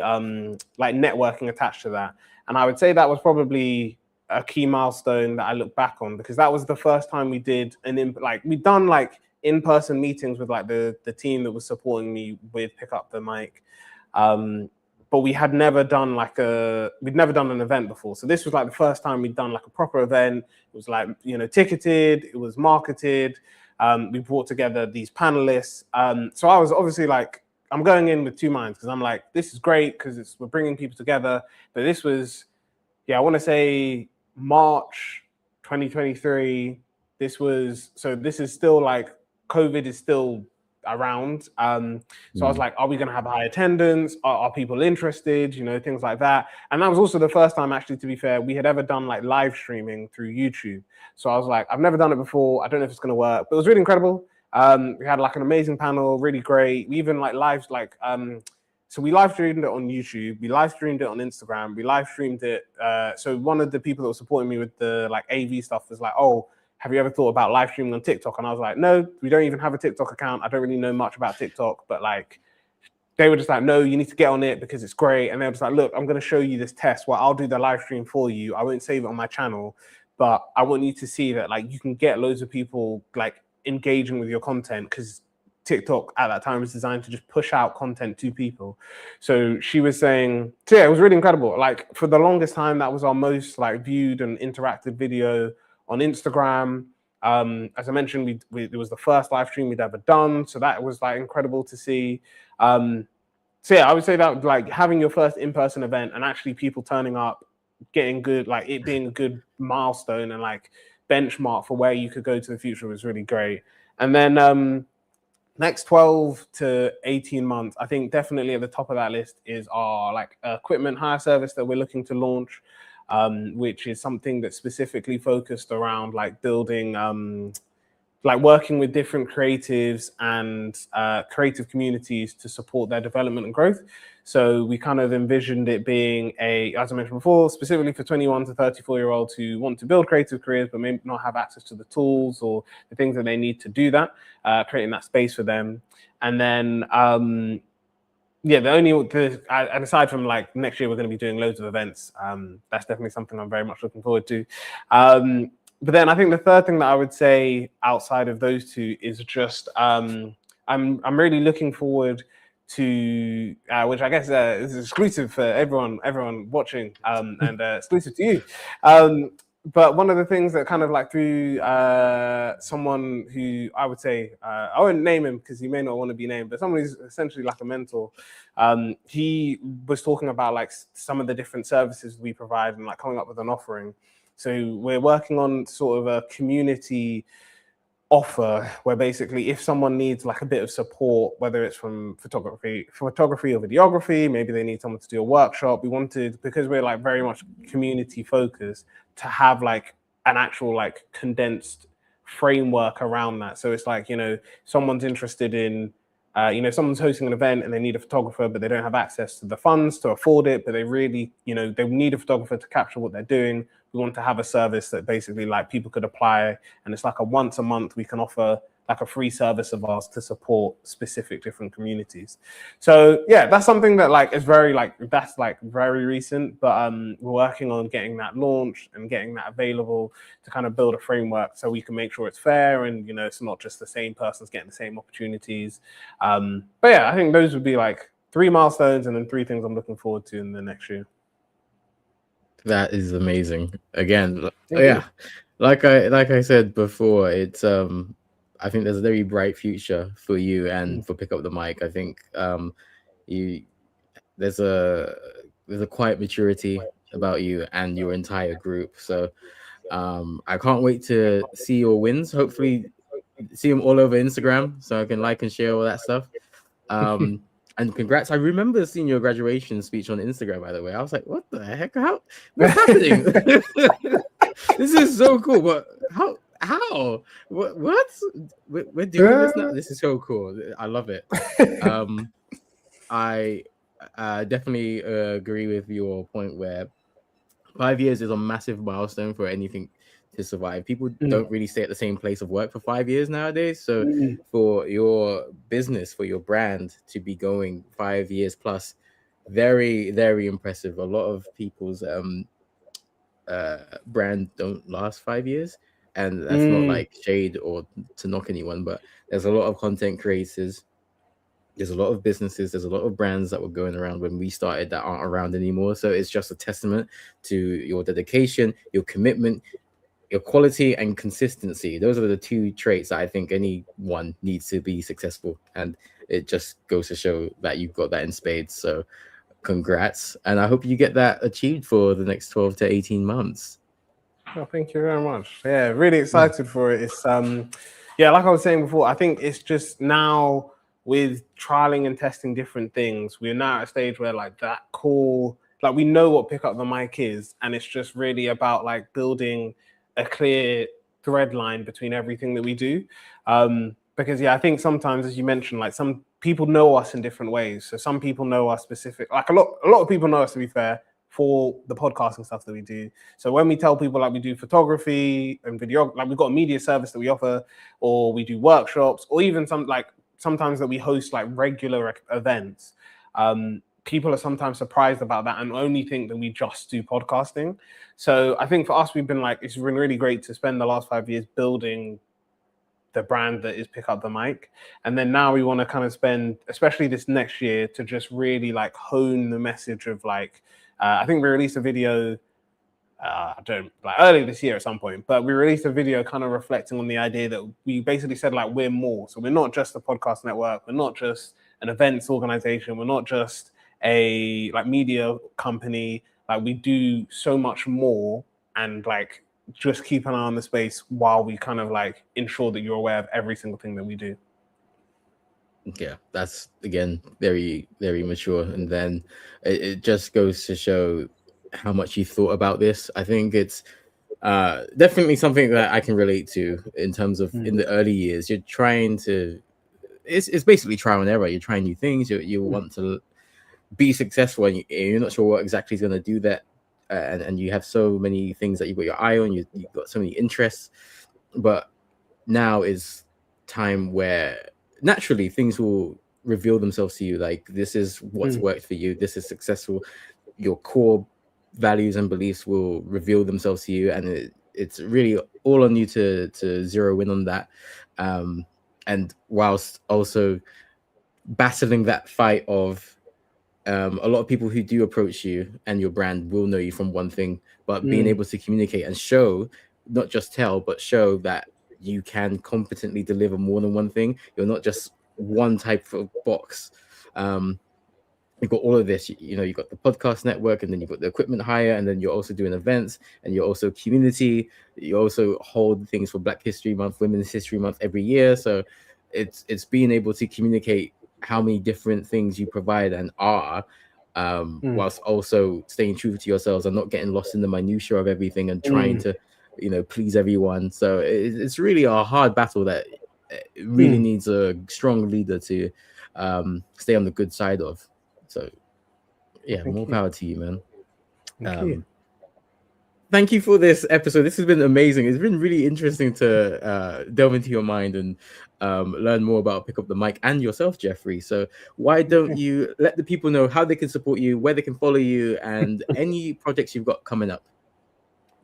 like networking attached to that. And I would say that was probably a key milestone that I look back on, because that was the first time we did we'd done like in-person meetings with like the team that was supporting me with Pick Up the Mic, but we had never done we'd never done an event before. So this was like the first time we'd done like a proper event. It was like, you know, ticketed, it was marketed. We brought together these panelists. So I was obviously like, I'm going in with two minds, because I'm like, this is great because we're bringing people together. But this was, I want to say March 2023. This is still like, COVID is still around. So I was like, are we going to have high attendance? Are people interested? You know, things like that. And that was also the first time, actually, to be fair, we had ever done like live streaming through YouTube. So I was like, I've never done it before. I don't know if it's going to work, but it was really incredible. We had like an amazing panel, really great. We even so we live streamed it on YouTube. We live streamed it on Instagram. We live streamed it. So one of the people that was supporting me with the like AV stuff was like, oh, have you ever thought about live streaming on TikTok? And I was like, no, we don't even have a TikTok account. I don't really know much about TikTok, but like, they were just like, no, you need to get on it because it's great. And they were just like, look, I'm going to show you this test. Well, I'll do the live stream for you. I won't save it on my channel, but I want you to see that like you can get loads of people like engaging with your content, because TikTok at that time was designed to just push out content to people. So she was saying, it was really incredible. Like for the longest time, that was our most like viewed and interactive video on Instagram. As I mentioned, it was the first live stream we'd ever done, so that was like incredible to see. I would say that like having your first in-person event and actually people turning up, getting good, like it being a good milestone and like benchmark for where you could go to the future was really great. And then next 12 to 18 months, I think definitely at the top of that list is our like equipment hire service that we're looking to launch. Which is something that's specifically focused around like building, like working with different creatives and creative communities to support their development and growth. So we kind of envisioned it being as I mentioned before, specifically for 21 to 34-year-olds who want to build creative careers, but maybe not have access to the tools or the things that they need to do that, creating that space for them. And then, and aside from like next year, we're going to be doing loads of events. That's definitely something I'm very much looking forward to. But then I think the third thing that I would say outside of those two is just I'm really looking forward to which I guess is exclusive for everyone watching and exclusive to you. But one of the things that kind of like through someone who I would say, I won't name him because he may not want to be named, but someone who's essentially like a mentor, he was talking about like some of the different services we provide and like coming up with an offering. So we're working on sort of a community offer where basically if someone needs like a bit of support, whether it's from photography or videography, maybe they need someone to do a workshop, we wanted, because we're like very much community focused, to have like an actual like condensed framework around that. So it's like, you know, someone's interested in someone's hosting an event and they need a photographer, but they don't have access to the funds to afford it, but they really, they need a photographer to capture what they're doing. We want to have a service that basically like people could apply, and it's like a once a month we can offer like a free service of ours to support specific different communities. So yeah, that's something that like is very like that's like very recent, but we're working on getting that launched and getting that available to kind of build a framework so we can make sure it's fair and it's not just the same person's getting the same opportunities. But yeah, I think those would be like 3 milestones and then 3 things I'm looking forward to in the next year. That is amazing. Again, yeah, like I said before, it's I think there's a very bright future for you and for Pick Up the Mic. I think there's a quiet maturity about you and your entire group. So I can't wait to see your wins. Hopefully see them all over Instagram so I can like and share all that stuff. And congrats. I remember seeing your graduation speech on Instagram, by the way. I was like, what the heck? What's happening? This is so cool. But how? What? We're doing this now? This is so cool. I love it. I definitely agree with your point where 5 years is a massive milestone for anything to survive. People don't really stay at the same place of work for 5 years nowadays. So for your business, for your brand to be going 5 years plus, very, very impressive. A lot of people's brand don't last 5 years. And that's not like shade or to knock anyone, but there's a lot of content creators. There's a lot of businesses, there's a lot of brands that were going around when we started that aren't around anymore. So it's just a testament to your dedication, your commitment, your quality and consistency. Those are the 2 traits that I think anyone needs to be successful. And it just goes to show that you've got that in spades. So congrats. And I hope you get that achieved for the next 12 to 18 months. Oh, thank you very much. Yeah, really excited for it. It's yeah, like I was saying before, I think it's just now with trialing and testing different things, we're now at a stage where like that core, like we know what Pick Up the Mic is, and it's just really about like building a clear thread line between everything that we do. Because yeah, I think sometimes, as you mentioned, like some people know us in different ways. So some people know us specific, like a lot of people know us, to be fair, for the podcasting stuff that we do. So when we tell people like we do photography and video, like we've got a media service that we offer, or we do workshops, or even sometimes that we host like regular events, people are sometimes surprised about that and only think that we just do podcasting. So I think for us, we've been like, it's been really great to spend the last 5 years building the brand that is Pick Up the Mic. And then now we want to kind of spend, especially this next year, to just really like hone the message of like, I think we released a video early this year at some point, but we released a video kind of reflecting on the idea that we basically said like we're more. So we're not just a podcast network, we're not just an events organization, we're not just a like media company. Like we do so much more, and like just keep an eye on the space while we kind of like ensure that you're aware of every single thing that we do. Yeah, that's again very, very mature. And then it just goes to show how much you thought about this. I think it's definitely something that I can relate to in terms of in the early years. You're trying to, it's basically trial and error. You're trying new things. You want to be successful, and you're not sure what exactly is going to do that. And you have so many things that you've got your eye on. You've got so many interests. But now is time where naturally things will reveal themselves to you. Like this is what's worked for you. This is successful. Your core values and beliefs will reveal themselves to you, and it's really all on you to zero in on that, and whilst also battling that fight of a lot of people who do approach you and your brand will know you from one thing, but being able to communicate and show, not just tell, but show that you can competently deliver more than one thing. You're not just one type of box. You've got all of this, you've got the podcast network, and then you've got the equipment hire, and then you're also doing events, and you're also community. You also hold things for Black History Month, Women's History Month every year. So it's being able to communicate how many different things you provide and are, whilst also staying true to yourselves and not getting lost in the minutiae of everything and trying to, please everyone. So it's really a hard battle that it really needs a strong leader to stay on the good side of. So yeah, more power to you, man. thank you for this episode. This has been amazing. It's been really interesting to delve into your mind and learn more about Pick Up the Mic and yourself, Jeffrey. So why don't you let the people know how they can support you, where they can follow you, and any projects you've got coming up?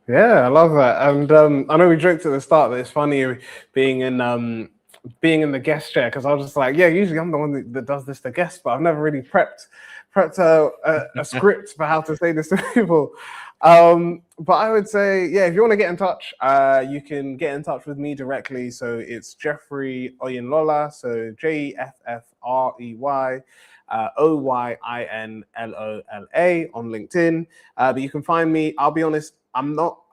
Yeah, I love that. And I know we joked at the start that it's funny being in the guest chair, because I was just like, yeah, usually I'm the one that does this to guests, but I've never really prepped a script for how to say this to people. But I would say, yeah, if you want to get in touch, you can get in touch with me directly. So it's Jeffrey Oyinlola, so JEFFREY. Oyinlola on LinkedIn. But you can find me. I'll be honest, I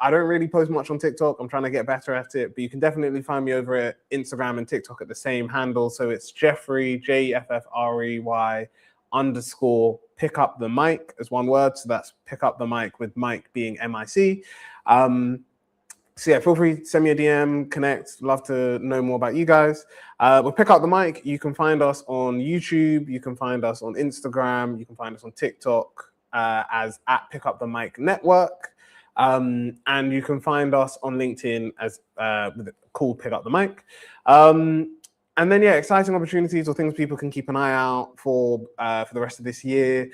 don't really post much on TikTok. I'm trying to get better at it, but you can definitely find me over at Instagram and TikTok at the same handle. So it's Jeffrey, JEFFREY _ pick up the mic as one word. So that's pick up the mic, with Mike being MIC. So yeah, feel free to send me a DM, connect. Love to know more about you guys. With Pick Up the Mic, you can find us on YouTube. You can find us on Instagram. You can find us on TikTok as at Pick Up the Mic Network. And you can find us on LinkedIn as called Pick Up the Mic. And then, yeah, exciting opportunities or things people can keep an eye out for the rest of this year.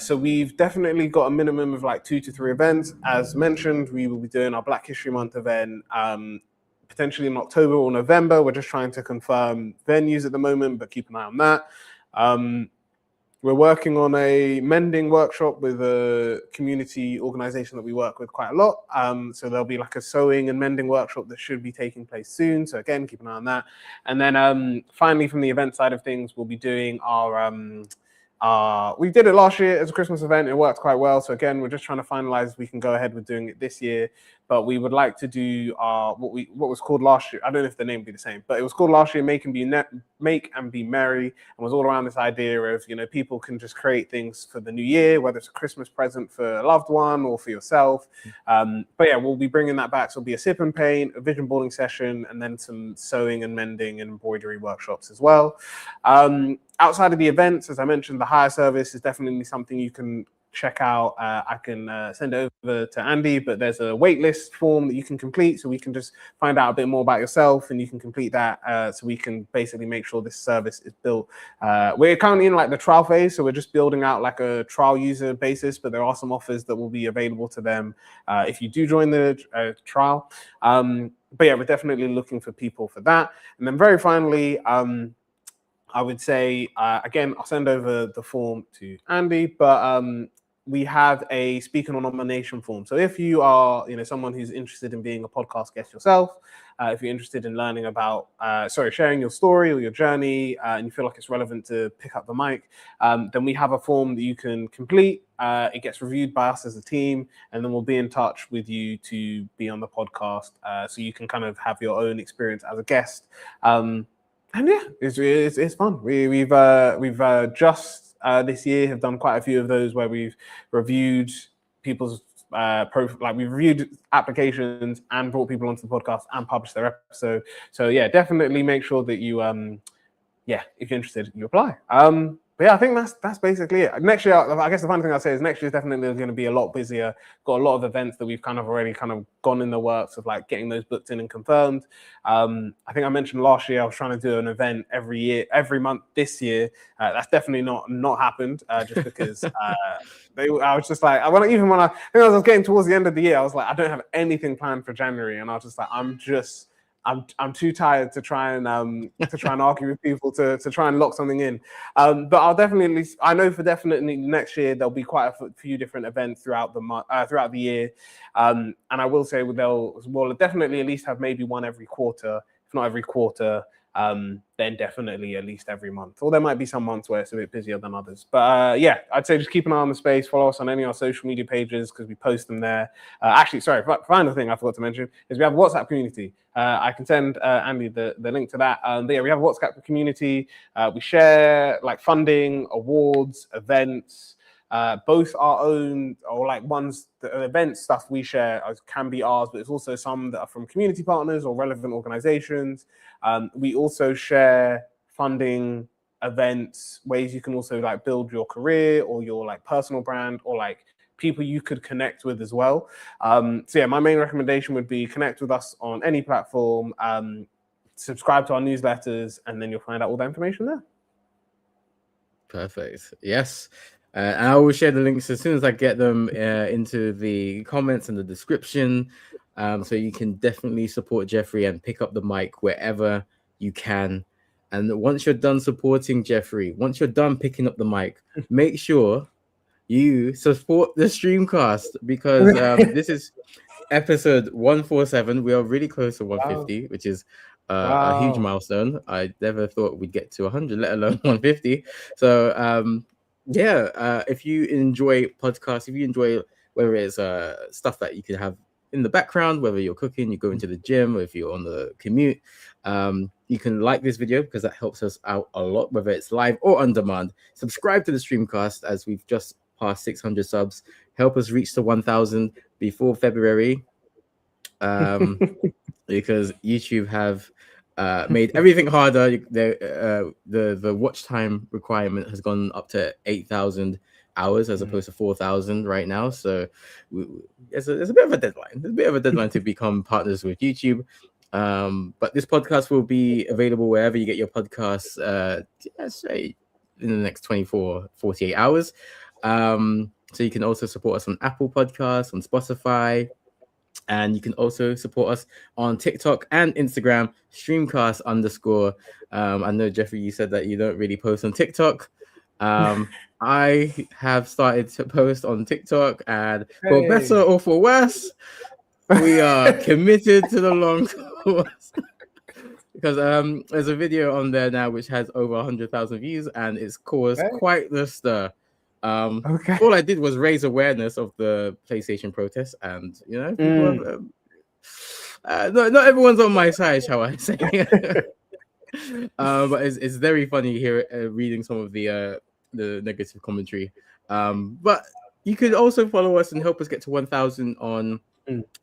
So we've definitely got a minimum of like 2 to 3 events. As mentioned, we will be doing our Black History Month event potentially in October or November. We're just trying to confirm venues at the moment, but keep an eye on that. We're working on a mending workshop with a community organization that we work with quite a lot. So there'll be like a sewing and mending workshop that should be taking place soon. So again, keep an eye on that. And then finally, from the event side of things, we'll be doing we did it last year as a Christmas event. It worked quite well. So again, we're just trying to finalize if we can go ahead with doing it this year. But we would like to do what was called last year. I don't know if the name would be the same, but it was called last year Make and Be Merry, and was all around this idea of, people can just create things for the new year, whether it's a Christmas present for a loved one or for yourself. But yeah, we'll be bringing that back. So it'll be a sip and paint, a vision boarding session, and then some sewing and mending and embroidery workshops as well. Outside of the events, as I mentioned, the hire service is definitely something you can check out. I can send it over to Andy, but there's a waitlist form that you can complete, so we can just find out a bit more about yourself, and you can complete that so we can basically make sure this service is built. We're currently in like the trial phase, so we're just building out like a trial user basis, but there are some offers that will be available to them if you do join the trial. But yeah, we're definitely looking for people for that. And then very finally, I would say, again, I'll send over the form to Andy, but we have a speaker nomination form. So if you are, someone who's interested in being a podcast guest yourself, if you're interested in learning about, sharing your story or your journey, and you feel like it's relevant to Pick Up the Mic, then we have a form that you can complete. It gets reviewed by us as a team, and then we'll be in touch with you to be on the podcast, so you can kind of have your own experience as a guest. And yeah, it's fun. We've just this year have done quite a few of those where we've reviewed people's we've reviewed applications and brought people onto the podcast and published their episode. So yeah, definitely make sure that you if you're interested, you apply. But yeah, I think that's basically it. Next year, I guess the funny thing I'll say is next year is definitely going to be a lot busier. Got a lot of events that we've kind of already gone in the works of like getting those booked in and confirmed. I think I mentioned last year I was trying to do an event every month. This year, that's definitely not happened, just because I was just like, when I think I was getting towards the end of the year, I was like, I don't have anything planned for January, and I was just like, I'm too tired to try and argue with people to try and lock something in. But I'll definitely, I know for definitely next year there'll be quite a few different events throughout the year. And I will say we'll definitely at least have maybe one every quarter, if not every quarter. Then definitely at least every month. Or there might be some months where it's a bit busier than others. But yeah, I'd say just keep an eye on the space. Follow us on any of our social media pages because we post them there. Final thing I forgot to mention is we have a WhatsApp community. I can send Andy the link to that. But yeah, we have a WhatsApp community. We share like funding, awards, events. Both our own or like ones that are event stuff we share can be ours, but it's also some that are from community partners or relevant organizations. We also share funding, events, ways you can also like build your career or your like personal brand or like people you could connect with as well. So yeah, my main recommendation would be connect with us on any platform, subscribe to our newsletters, and then you'll find out all the information there. Perfect. Yes. And I will share the links as soon as I get them into the comments and the description. So you can definitely support Jeffrey and pick up the mic wherever you can. And once you're done supporting Jeffrey, once you're done picking up the mic, make sure you support the Streamcast, because this is episode 147. We are really close to 150, which is a huge milestone. I never thought we'd get to 100, let alone 150. So if you enjoy podcasts, if you enjoy whether it's stuff that you can have in the background, whether you're cooking, you're going to the gym, or if you're on the commute, you can like this video because that helps us out a lot, whether it's live or on demand. Subscribe to the Streamcast as we've just passed 600 subs. Help us reach the 1,000 before February, because YouTube have made everything harder. The watch time requirement has gone up to 8,000 hours as opposed to 4,000 right now. So there's a bit of a deadline. There's a bit of a deadline to become partners with YouTube. But this podcast will be available wherever you get your podcasts, say in the next 24, 48 hours. So you can also support us on Apple Podcasts, on Spotify, and you can also support us on TikTok and Instagram, Streamcast _. I know, Jeffrey, you said that you don't really post on TikTok. I have started to post on TikTok, and for better or for worse, we are committed to the long course. Because there's a video on there now which has over 100,000 views, and it's caused quite the stir. All I did was raise awareness of the PlayStation protest, and people have, not everyone's on my side, shall I say. But it's very funny here reading some of the negative commentary. But you could also follow us and help us get to 1,000 on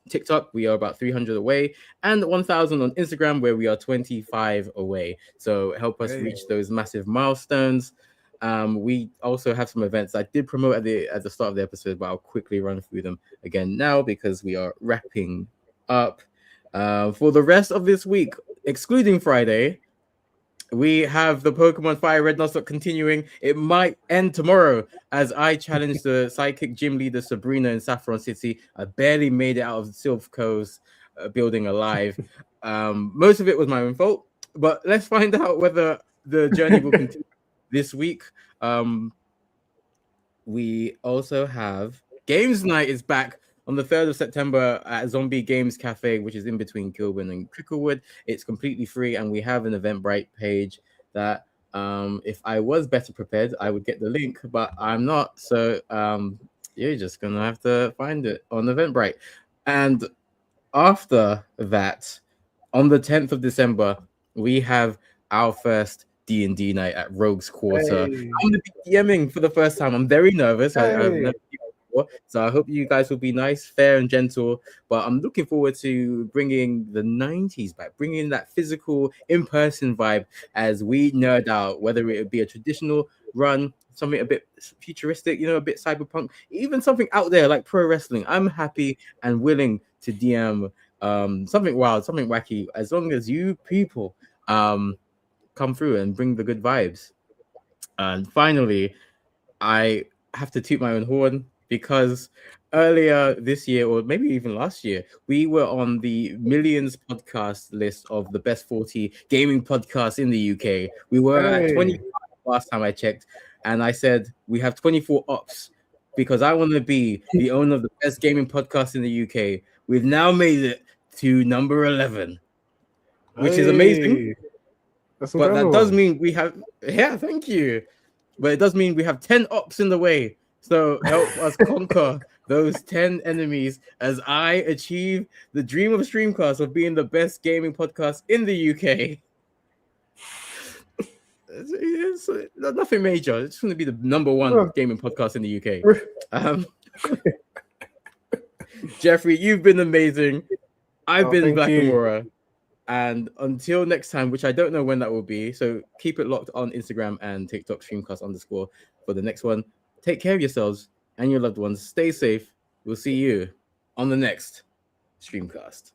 TikTok. We are about 300 away, and 1,000 on Instagram, where we are 25 away. So help us reach those massive milestones. We also have some events I did promote at the start of the episode, but I'll quickly run through them again now because we are wrapping up. For the rest of this week, excluding Friday, we have the Pokemon Fire Red Nuzlocke continuing. It might end tomorrow as I challenge the Psychic Gym Leader Sabrina in Saffron City. I barely made it out of Silphco's building alive. Most of it was my own fault, but let's find out whether the journey will continue this week. We also have Games Night is back on the 3rd of September at Zombie Games Cafe, which is in between Kilburn and Cricklewood. It's completely free, and we have an Eventbrite page that if I was better prepared, I would get the link, but I'm not. So you're just going to have to find it on Eventbrite. And after that, on the 10th of December, we have our first D&D night at Rogue's Quarter. I'm going to be DMing for the first time. I'm very nervous. I've never before, so I hope you guys will be nice, fair, and gentle. But I'm looking forward to bringing the 90s back, bringing that physical, in-person vibe as we nerd out, whether it would be a traditional run, something a bit futuristic, a bit cyberpunk, even something out there like pro wrestling. I'm happy and willing to DM something wild, something wacky, as long as you people come through and bring the good vibes. And finally, I have to toot my own horn because earlier this year, or maybe even last year, we were on the Millions podcast list of the best 40 gaming podcasts in the UK. We were at 25 last time I checked, and I said we have 24 ops because I want to be the owner of the best gaming podcast in the UK. We've now made it to number 11, which is amazing. But that does mean we have, thank you. But it does mean we have 10 ops in the way. So help us conquer those 10 enemies as I achieve the dream of Streamcast of being the best gaming podcast in the UK. It's nothing major. It's going to be the number one gaming podcast in the UK. Jeffrey, you've been amazing. I've been Black Amora. And until next time, which I don't know when that will be, so keep it locked on Instagram and TikTok, Streamcast _ for the next one. Take care of yourselves and your loved ones. Stay safe. We'll see you on the next Streamcast.